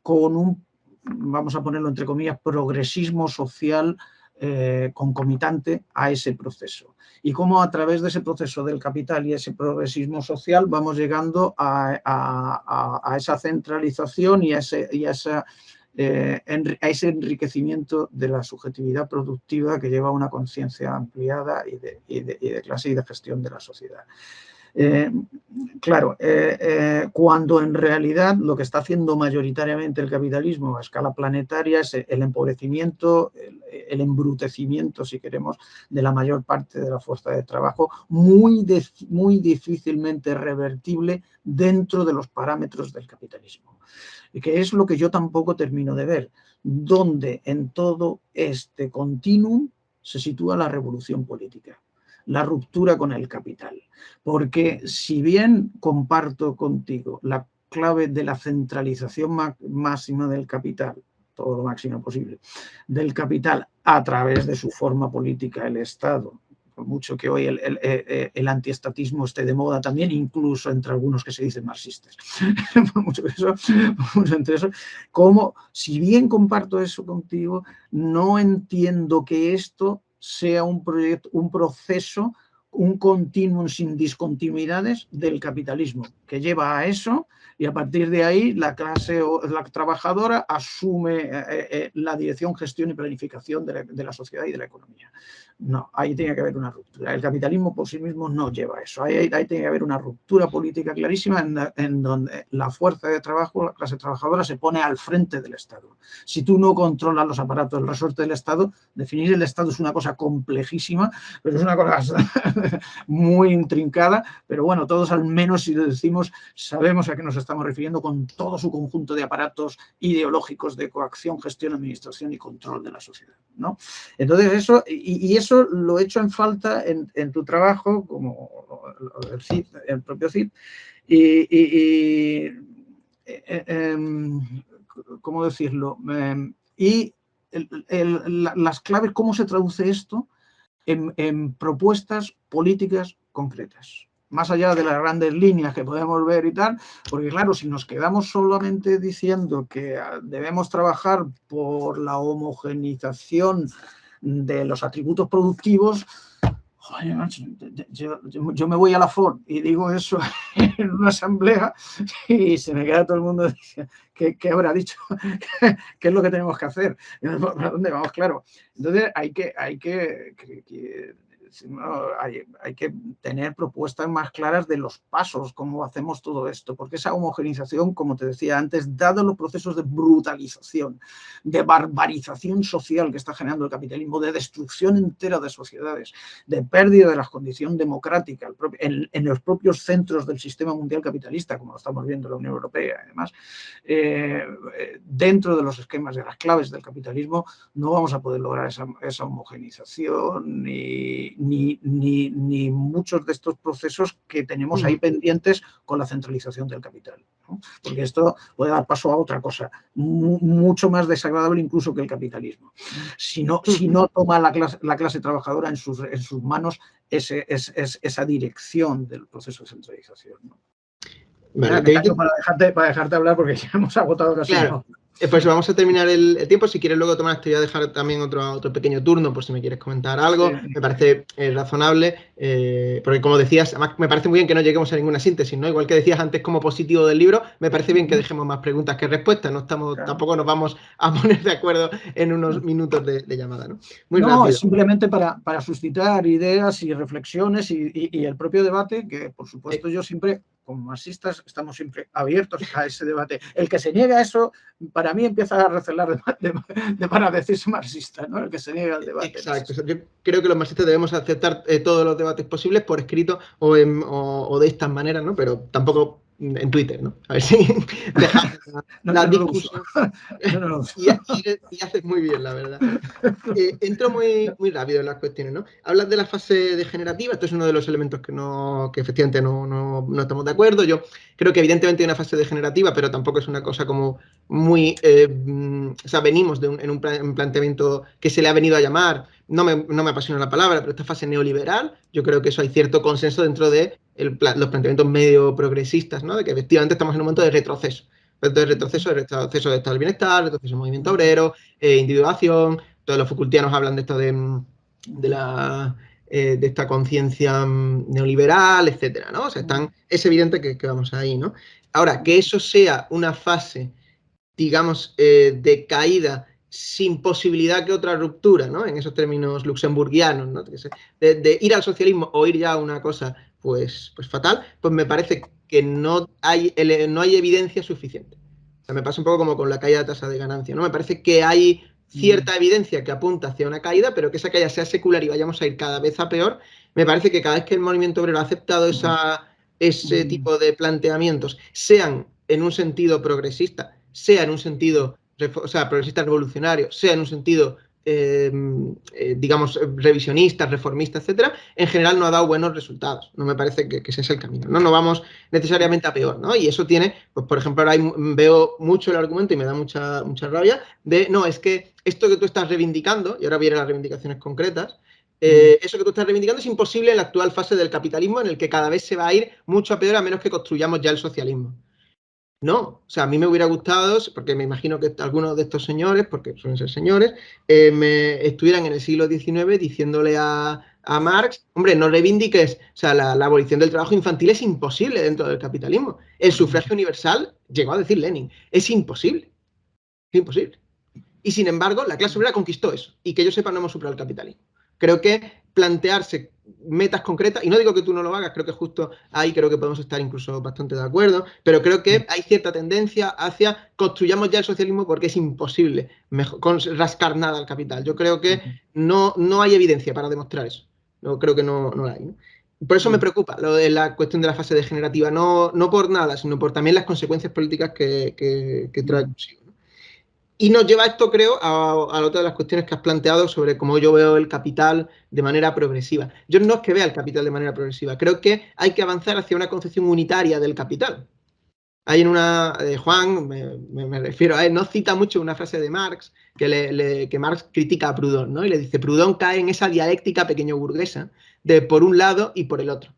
con un, vamos a ponerlo entre comillas, progresismo social concomitante a ese proceso. Y cómo a través de ese proceso del capital y ese progresismo social vamos llegando a esa centralización y a ese enriquecimiento de la subjetividad productiva que lleva a una conciencia ampliada y de clase y de gestión de la sociedad. Cuando en realidad lo que está haciendo mayoritariamente el capitalismo a escala planetaria es el empobrecimiento, el embrutecimiento, si queremos, de la mayor parte de la fuerza de trabajo, muy difícilmente revertible dentro de los parámetros del capitalismo. Y que es lo que yo tampoco termino de ver, donde en todo este continuum se sitúa la revolución política, la ruptura con el capital. Porque si bien comparto contigo la clave de la centralización máxima del capital, todo lo máximo posible, del capital a través de su forma política, el Estado, por mucho que hoy el antiestatismo esté de moda también, incluso entre algunos que se dicen marxistas, por mucho entre eso, como si bien comparto eso contigo, no entiendo que esto sea un proyecto, un proceso, un continuum sin discontinuidades del capitalismo, que lleva a eso y a partir de ahí la clase la trabajadora asume la dirección, gestión y planificación de la sociedad y de la economía. No, ahí tiene que haber una ruptura. El capitalismo por sí mismo no lleva eso. Ahí tiene que haber una ruptura política clarísima en donde la fuerza de trabajo, la clase trabajadora, se pone al frente del Estado. Si tú no controlas los aparatos del resorte del Estado, definir el Estado es una cosa complejísima, pero es una cosa muy intrincada, pero bueno, todos al menos si lo decimos sabemos a qué nos estamos refiriendo con todo su conjunto de aparatos ideológicos de coacción, gestión, administración y control de la sociedad, ¿no? Entonces eso, y eso lo he hecho en falta en tu trabajo, como el propio CID, ¿cómo decirlo? Y las claves, ¿cómo se traduce esto en propuestas políticas concretas? Más allá de las grandes líneas que podemos ver y tal, porque claro, si nos quedamos solamente diciendo que debemos trabajar por la homogeneización de los atributos productivos, joder, yo me voy a la Ford y digo eso en una asamblea y se me queda todo el mundo diciendo, ¿qué habrá dicho? ¿Qué es lo que tenemos que hacer? ¿Para dónde vamos? Claro. Entonces hay que tener propuestas más claras de los pasos, cómo hacemos todo esto, porque esa homogeneización, como te decía antes, dado los procesos de brutalización, de barbarización social que está generando el capitalismo, de destrucción entera de sociedades, de pérdida de la condición democrática en los propios centros del sistema mundial capitalista, como lo estamos viendo en la Unión Europea, además, dentro de los esquemas de las claves del capitalismo, no vamos a poder lograr esa homogeneización ni ni muchos de estos procesos que tenemos ahí pendientes con la centralización del capital, ¿no? Porque esto puede dar paso a otra cosa, mucho más desagradable incluso que el capitalismo. Si no toma la clase trabajadora en sus manos esa dirección del proceso de centralización, ¿no? Vale, me callo para dejarte hablar porque ya hemos agotado casi. Claro. Pues vamos a terminar el tiempo. Si quieres luego, Tomás, te voy a dejar también otro pequeño turno por si me quieres comentar algo. Sí. Me parece razonable, porque como decías, además me parece muy bien que no lleguemos a ninguna síntesis, ¿no? Igual que decías antes como positivo del libro, me parece bien que dejemos más preguntas que respuestas. No estamos, claro. Tampoco nos vamos a poner de acuerdo en unos minutos de llamada, ¿no? Muy rápido. Simplemente para suscitar ideas y reflexiones y el propio debate, que por supuesto yo siempre, como marxistas, estamos siempre abiertos a ese debate. El que se niega a eso, para mí empieza a recelar para decirse marxista, ¿no? El que se niega al debate. Exacto. Yo creo que los marxistas debemos aceptar todos los debates posibles por escrito o de estas maneras, ¿no? Pero tampoco en Twitter, ¿no? A ver si dejas la discusión. Y haces muy bien, la verdad. Entro muy rápido en las cuestiones, ¿no? Hablas de la fase degenerativa, esto es uno de los elementos que efectivamente no estamos de acuerdo. Yo creo que evidentemente hay una fase degenerativa, pero tampoco es una cosa como muy... o sea, venimos en un planteamiento que se le ha venido a llamar, no me apasiona la palabra, pero esta fase neoliberal, yo creo que eso hay cierto consenso dentro de los planteamientos medio progresistas, ¿no? De que efectivamente estamos en un momento de retroceso. Entonces, retroceso del estado del bienestar, retroceso del movimiento obrero, individuación. Todos los Foucaultianos hablan de esto de esta conciencia neoliberal, etcétera, ¿no? O sea, es evidente que vamos ahí, ¿no? Ahora, que eso sea una fase, digamos, de caída sin posibilidad que otra ruptura, ¿no? En esos términos luxemburguianos, ¿no? De ir al socialismo o ir ya a una cosa, pues fatal, pues me parece que no hay evidencia suficiente. O sea, me pasa un poco como con la caída de tasa de ganancia, ¿no? Me parece que hay cierta evidencia que apunta hacia una caída, pero que esa caída sea secular y vayamos a ir cada vez a peor. Me parece que cada vez que el movimiento obrero ha aceptado ese tipo de planteamientos, sean en un sentido progresista, sea en un sentido progresista revolucionario, sea en un sentido, digamos, revisionista, reformista, etcétera, en general no ha dado buenos resultados. No me parece que ese es el camino, ¿no? No vamos necesariamente a peor, ¿no? Y eso tiene, pues por ejemplo, ahora veo mucho el argumento y me da mucha rabia de, no, es que esto que tú estás reivindicando, y ahora vienen las reivindicaciones concretas, eso que tú estás reivindicando es imposible en la actual fase del capitalismo en el que cada vez se va a ir mucho a peor a menos que construyamos ya el socialismo. No, o sea, a mí me hubiera gustado, porque me imagino que algunos de estos señores, porque suelen ser señores, estuvieran en el siglo XIX diciéndole a Marx, hombre, no reivindiques, o sea, la abolición del trabajo infantil es imposible dentro del capitalismo. El sufragio universal, llegó a decir Lenin, es imposible. Es imposible. Y sin embargo, la clase obrera conquistó eso. Y que yo sepa, no hemos superado el capitalismo. Creo que plantearse metas concretas, y no digo que tú no lo hagas, creo que justo ahí creo que podemos estar incluso bastante de acuerdo, pero creo que hay cierta tendencia hacia construyamos ya el socialismo porque es imposible rascar nada al capital. Yo creo que no hay evidencia para demostrar eso. No, creo que no la hay, ¿no? Por eso me preocupa lo de la cuestión de la fase degenerativa, no por nada, sino por también las consecuencias políticas que trae consigo. Y nos lleva esto, creo, a otra de las cuestiones que has planteado sobre cómo yo veo el capital de manera progresiva. Yo no es que vea el capital de manera progresiva, creo que hay que avanzar hacia una concepción unitaria del capital. Hay en una de Juan, me refiero a él, no cita mucho una frase de Marx, que Marx critica a Proudhon, ¿no? Y le dice, Proudhon cae en esa dialéctica pequeño burguesa de por un lado y por el otro,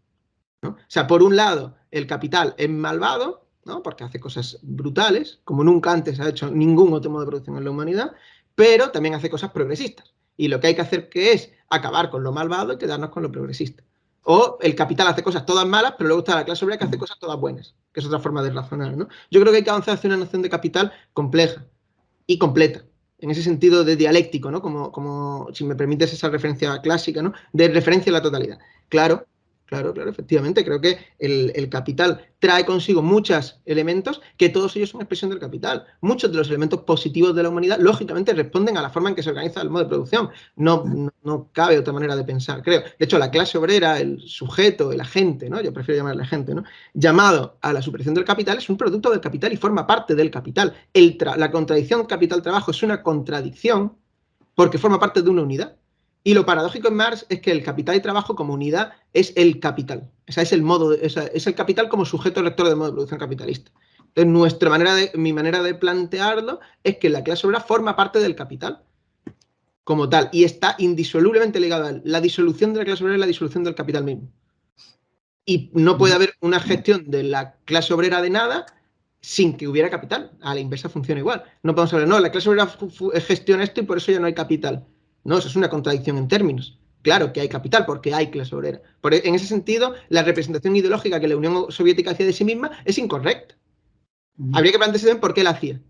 ¿no? O sea, por un lado, el capital es malvado, ¿no? Porque hace cosas brutales, como nunca antes ha hecho ningún otro modo de producción en la humanidad, pero también hace cosas progresistas. Y lo que hay que hacer que es acabar con lo malvado y quedarnos con lo progresista. O el capital hace cosas todas malas, pero luego está la clase obrera que hace cosas todas buenas, que es otra forma de razonar, ¿no? Yo creo que hay que avanzar hacia una noción de capital compleja y completa, en ese sentido de dialéctico, ¿no? Como si me permites esa referencia clásica, ¿no? De referencia a la totalidad. Claro, efectivamente, creo que el capital trae consigo muchos elementos que todos ellos son expresión del capital. Muchos de los elementos positivos de la humanidad, lógicamente, responden a la forma en que se organiza el modo de producción. No cabe otra manera de pensar, creo. De hecho, la clase obrera, el sujeto, el agente, ¿no? Yo prefiero llamarle agente, ¿no? Llamado a la superación del capital, es un producto del capital y forma parte del capital. La contradicción capital-trabajo es una contradicción porque forma parte de una unidad. Y lo paradójico en Marx es que el capital y trabajo como unidad es el capital. O sea, es el modo, es el capital como sujeto rector del modo de producción capitalista. Entonces, mi manera de plantearlo es que la clase obrera forma parte del capital como tal y está indisolublemente ligado a él. La disolución de la clase obrera es la disolución del capital mismo. Y no puede haber una gestión de la clase obrera de nada sin que hubiera capital. A la inversa funciona igual. No podemos hablar, no, la clase obrera gestiona esto y por eso ya no hay capital. No, eso es una contradicción en términos. Claro que hay capital porque hay clase obrera. En ese sentido, la representación ideológica que la Unión Soviética hacía de sí misma es incorrecta. Habría que plantearse bien por qué la hacía.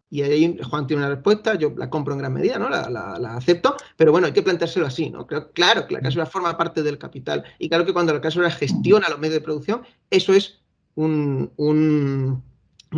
Y ahí Juan tiene una respuesta, yo la compro en gran medida, ¿no? La acepto, pero bueno, hay que planteárselo así, ¿no? Claro que la clase obrera forma parte del capital y claro que cuando la clase obrera gestiona los medios de producción, eso es un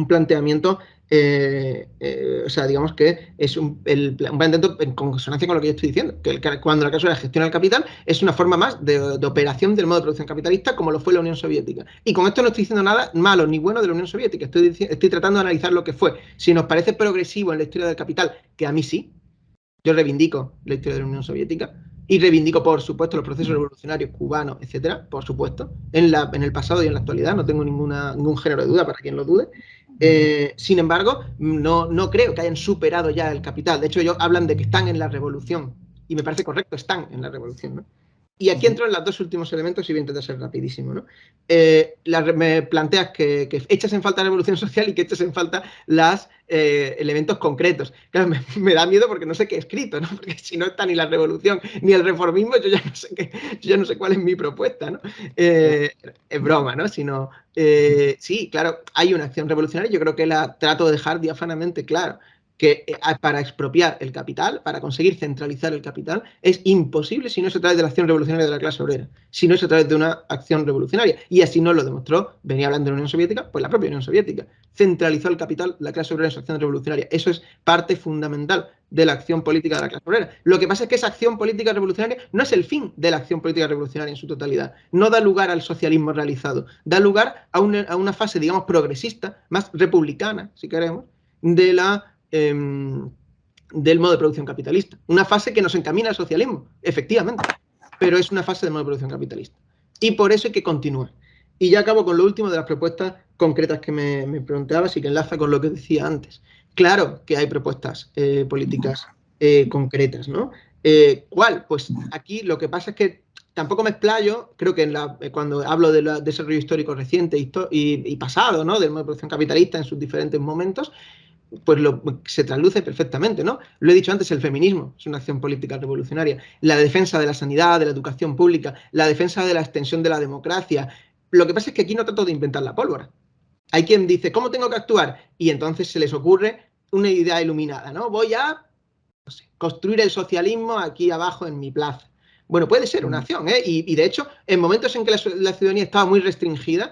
planteamiento, o sea, digamos que es un planteamiento en consonancia con lo que yo estoy diciendo, que cuando la clase obrera gestiona el capital es una forma más de operación del modo de producción capitalista como lo fue la Unión Soviética. Y con esto no estoy diciendo nada malo ni bueno de la Unión Soviética, estoy tratando de analizar lo que fue. Si nos parece progresivo en la historia del capital, que a mí sí, yo reivindico la historia de la Unión Soviética y reivindico, por supuesto, los procesos revolucionarios cubanos, etcétera, por supuesto, en el pasado y en la actualidad, no tengo ningún género de duda para quien lo dude. Sin embargo, no creo que hayan superado ya el capital. De hecho, ellos hablan de que están en la revolución y me parece correcto, están en la revolución, ¿no? Y aquí entro en los dos últimos elementos y voy a intentar ser rapidísimo, ¿no? Me planteas que echas en falta la revolución social y que echas en falta los elementos concretos. Claro, me da miedo porque no sé qué he escrito, ¿no? Porque si no está ni la revolución ni el reformismo, yo ya no sé cuál es mi propuesta, ¿no? Es broma, ¿no? Sino, sí, claro, hay una acción revolucionaria, yo creo que la trato de dejar diáfanamente claro. Que para expropiar el capital, para conseguir centralizar el capital, es imposible si no es a través de la acción revolucionaria de la clase obrera, si no es a través de una acción revolucionaria. Y así nos lo demostró, venía hablando de la Unión Soviética, pues la propia Unión Soviética centralizó el capital, la clase obrera en su acción revolucionaria. Eso es parte fundamental de la acción política de la clase obrera. Lo que pasa es que esa acción política revolucionaria no es el fin de la acción política revolucionaria en su totalidad. No da lugar al socialismo realizado, da lugar a una fase, digamos, progresista, más republicana, si queremos, del modo de producción capitalista. Una fase que nos encamina al socialismo, efectivamente, pero es una fase del modo de producción capitalista. Y por eso hay que continuar. Y ya acabo con lo último de las propuestas concretas que me preguntabas y que enlaza con lo que decía antes. Claro que hay propuestas políticas concretas, ¿no? ¿Cuál? Pues aquí lo que pasa es que tampoco me explayo, creo que cuando hablo de desarrollo histórico reciente y pasado, ¿no? Del modo de producción capitalista en sus diferentes momentos, pues se traduce perfectamente, ¿no? Lo he dicho antes, el feminismo es una acción política revolucionaria. La defensa de la sanidad, de la educación pública, la defensa de la extensión de la democracia. Lo que pasa es que aquí no trato de inventar la pólvora. Hay quien dice, ¿cómo tengo que actuar? Y entonces se les ocurre una idea iluminada, ¿no? Voy a, no sé, construir el socialismo aquí abajo en mi plaza. Bueno, puede ser una acción, ¿eh? Y de hecho, en momentos en que la ciudadanía estaba muy restringida,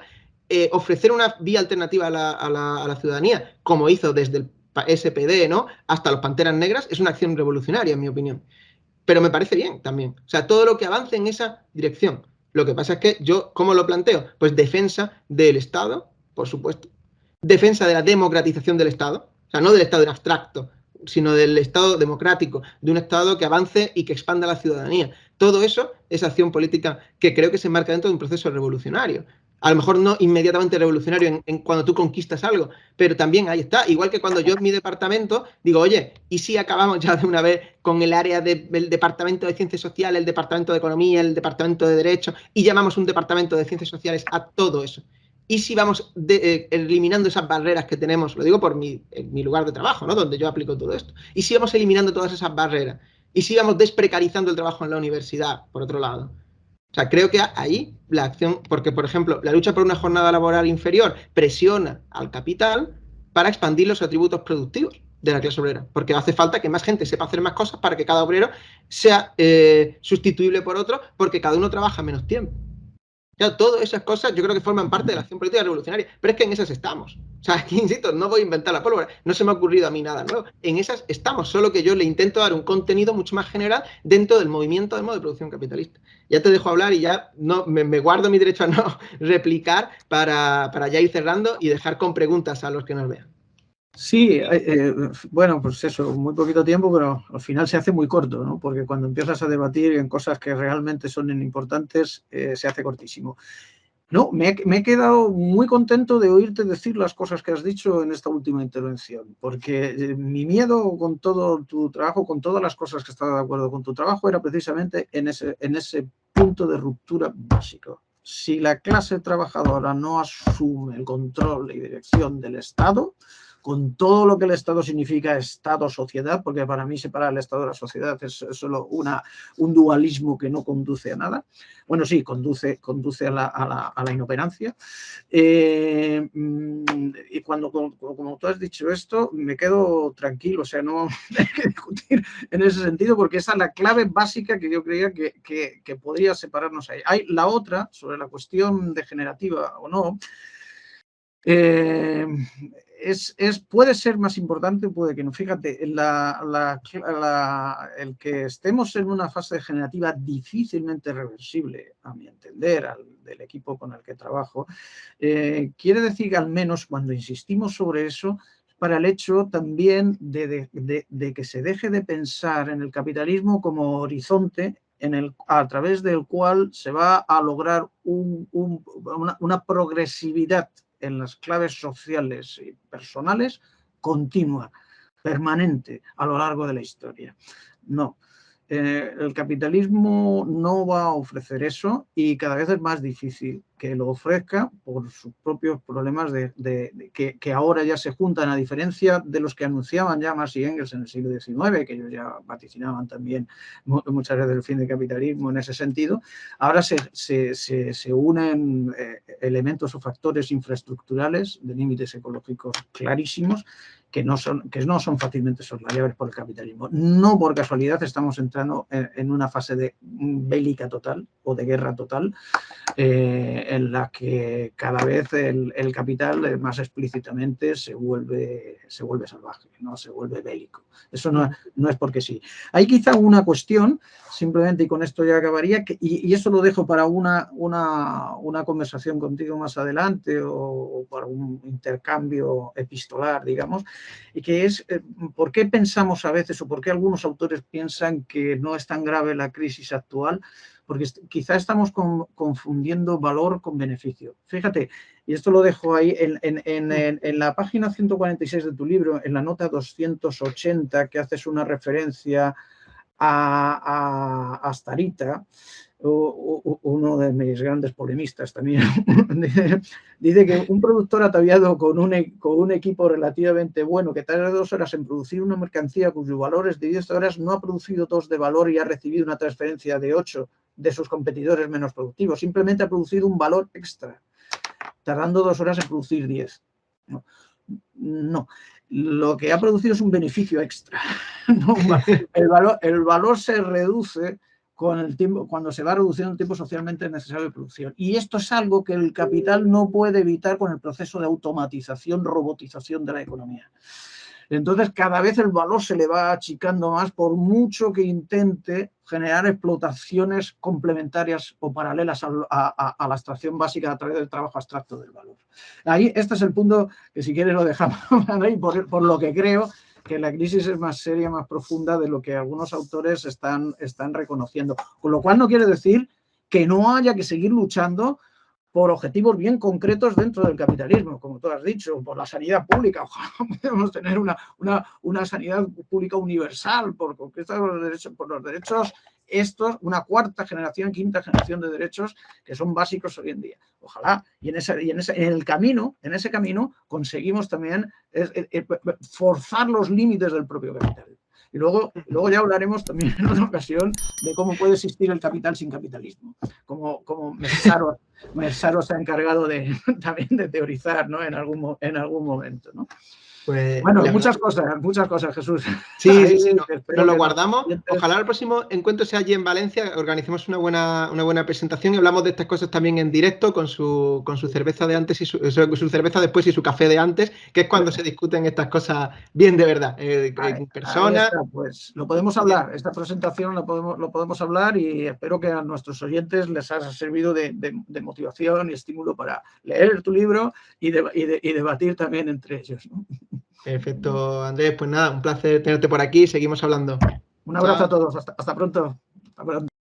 ofrecer una vía alternativa a la ciudadanía, como hizo desde el SPD, ¿no? Hasta los Panteras Negras, es una acción revolucionaria, en mi opinión. Pero me parece bien también. O sea, todo lo que avance en esa dirección. Lo que pasa es que yo, ¿cómo lo planteo? Pues defensa del Estado, por supuesto. Defensa de la democratización del Estado. O sea, no del Estado en abstracto, sino del Estado democrático, de un Estado que avance y que expanda la ciudadanía. Todo eso es acción política que creo que se enmarca dentro de un proceso revolucionario. A lo mejor no inmediatamente revolucionario en cuando tú conquistas algo, pero también ahí está. Igual que cuando yo en mi departamento digo, oye, ¿y si acabamos ya de una vez con el área del departamento de ciencias sociales, el departamento de economía, el departamento de derecho, y llamamos un departamento de ciencias sociales a todo eso? ¿Y si vamos eliminando esas barreras que tenemos? Lo digo por mi lugar de trabajo, ¿no? Donde yo aplico todo esto. ¿Y si vamos eliminando todas esas barreras? ¿Y si vamos desprecarizando el trabajo en la universidad, por otro lado? O sea, creo que ahí la acción, porque por ejemplo, la lucha por una jornada laboral inferior presiona al capital para expandir los atributos productivos de la clase obrera, porque hace falta que más gente sepa hacer más cosas para que cada obrero sea sustituible por otro, porque cada uno trabaja menos tiempo. Claro, todas esas cosas yo creo que forman parte de la acción política revolucionaria, pero es que en esas estamos. O sea, aquí insisto, no voy a inventar la pólvora, no se me ha ocurrido a mí nada nuevo. En esas estamos, solo que yo le intento dar un contenido mucho más general dentro del movimiento del modo de producción capitalista. Ya te dejo hablar y ya no me guardo mi derecho a no replicar para ya ir cerrando y dejar con preguntas a los que nos vean. Sí, bueno, pues eso, muy poquito tiempo, pero al final se hace muy corto, ¿no? Porque cuando empiezas a debatir en cosas que realmente son importantes, se hace cortísimo. No, me he quedado muy contento de oírte decir las cosas que has dicho en esta última intervención, porque mi miedo con todo tu trabajo, con todas las cosas que estaba de acuerdo con tu trabajo, era precisamente en ese punto de ruptura básico. Si la clase trabajadora no asume el control y dirección del Estado, con todo lo que el Estado significa, Estado-sociedad, porque para mí separar el Estado de la sociedad es solo un dualismo que no conduce a nada. Bueno, sí, conduce a la inoperancia. Y cuando, como tú has dicho esto, me quedo tranquilo, o sea, no hay que discutir en ese sentido, porque esa es la clave básica que yo creía que podría separarnos ahí. Hay la otra, sobre la cuestión degenerativa o no, puede ser más importante, puede que no. Fíjate, el que estemos en una fase degenerativa difícilmente reversible, a mi entender, del equipo con el que trabajo, quiere decir que al menos cuando insistimos sobre eso, para el hecho también de que se deje de pensar en el capitalismo como horizonte a través del cual se va a lograr una progresividad en las claves sociales y personales continua, permanente a lo largo de la historia. No. El capitalismo no va a ofrecer eso y cada vez es más difícil que lo ofrezca por sus propios problemas que ahora ya se juntan, a diferencia de los que anunciaban ya Marx y Engels en el siglo XIX, que ellos ya vaticinaban también muchas veces el fin del capitalismo en ese sentido. Ahora se unen elementos o factores infraestructurales de límites ecológicos clarísimos que no son fácilmente soslayables por el capitalismo. No por casualidad estamos entrando en una fase de bélica total o de guerra total, en la que cada vez el capital más explícitamente se vuelve salvaje, ¿no? Se vuelve bélico. Eso no es porque sí. Hay quizá una cuestión, simplemente, y con esto ya acabaría, y eso lo dejo para una conversación contigo más adelante o para un intercambio epistolar, digamos, y que es por qué pensamos a veces o por qué algunos autores piensan que no es tan grave la crisis actual, porque quizá estamos confundiendo valor con beneficio. Fíjate, y esto lo dejo ahí en la página 146 de tu libro, en la nota 280, que haces una referencia a Starita, uno de mis grandes polemistas también, dice que un productor ataviado con un equipo relativamente bueno que tarda 2 horas en producir una mercancía cuyo valor es de 10 horas no ha producido 2 de valor y ha recibido una transferencia de 8 de sus competidores menos productivos, simplemente ha producido un valor extra, tardando 2 horas en producir 10. No, lo que ha producido es un beneficio extra. No, el valor se reduce con el tiempo, cuando se va reduciendo el tiempo socialmente necesario de producción. Y esto es algo que el capital no puede evitar con el proceso de automatización, robotización de la economía. Entonces, cada vez el valor se le va achicando más por mucho que intente generar explotaciones complementarias o paralelas a la extracción básica a través del trabajo abstracto del valor. Ahí, este es el punto que, si quieres, lo dejamos ahí, por lo que creo que la crisis es más seria, más profunda de lo que algunos autores están reconociendo. Con lo cual no quiere decir que no haya que seguir luchando por objetivos bien concretos dentro del capitalismo, como tú has dicho, por la sanidad pública. Ojalá podamos tener una sanidad pública universal, por conquista de los derechos, por los derechos estos, una cuarta generación, quinta generación de derechos que son básicos hoy en día. Ojalá, y en ese camino conseguimos también forzar los límites del propio capital. Y luego ya hablaremos también en otra ocasión de cómo puede existir el capital sin capitalismo, como Messaro se ha encargado también de teorizar, ¿no? en algún momento, ¿no? Pues, bueno, muchas cosas, Jesús. Sí, nos lo guardamos. Ojalá el próximo encuentro sea allí en Valencia, organicemos una buena presentación y hablamos de estas cosas también en directo con su cerveza de antes y su cerveza después y su café de antes, que es cuando se discuten estas cosas bien de verdad, en persona. Pues lo podemos hablar, esta presentación lo podemos hablar y espero que a nuestros oyentes les haya servido de motivación y estímulo para leer tu libro y debatir también entre ellos, ¿no? Perfecto, Andrés. Pues nada, un placer tenerte por aquí. Seguimos hablando. Un abrazo Chao. a todos. Hasta pronto. Hasta pronto.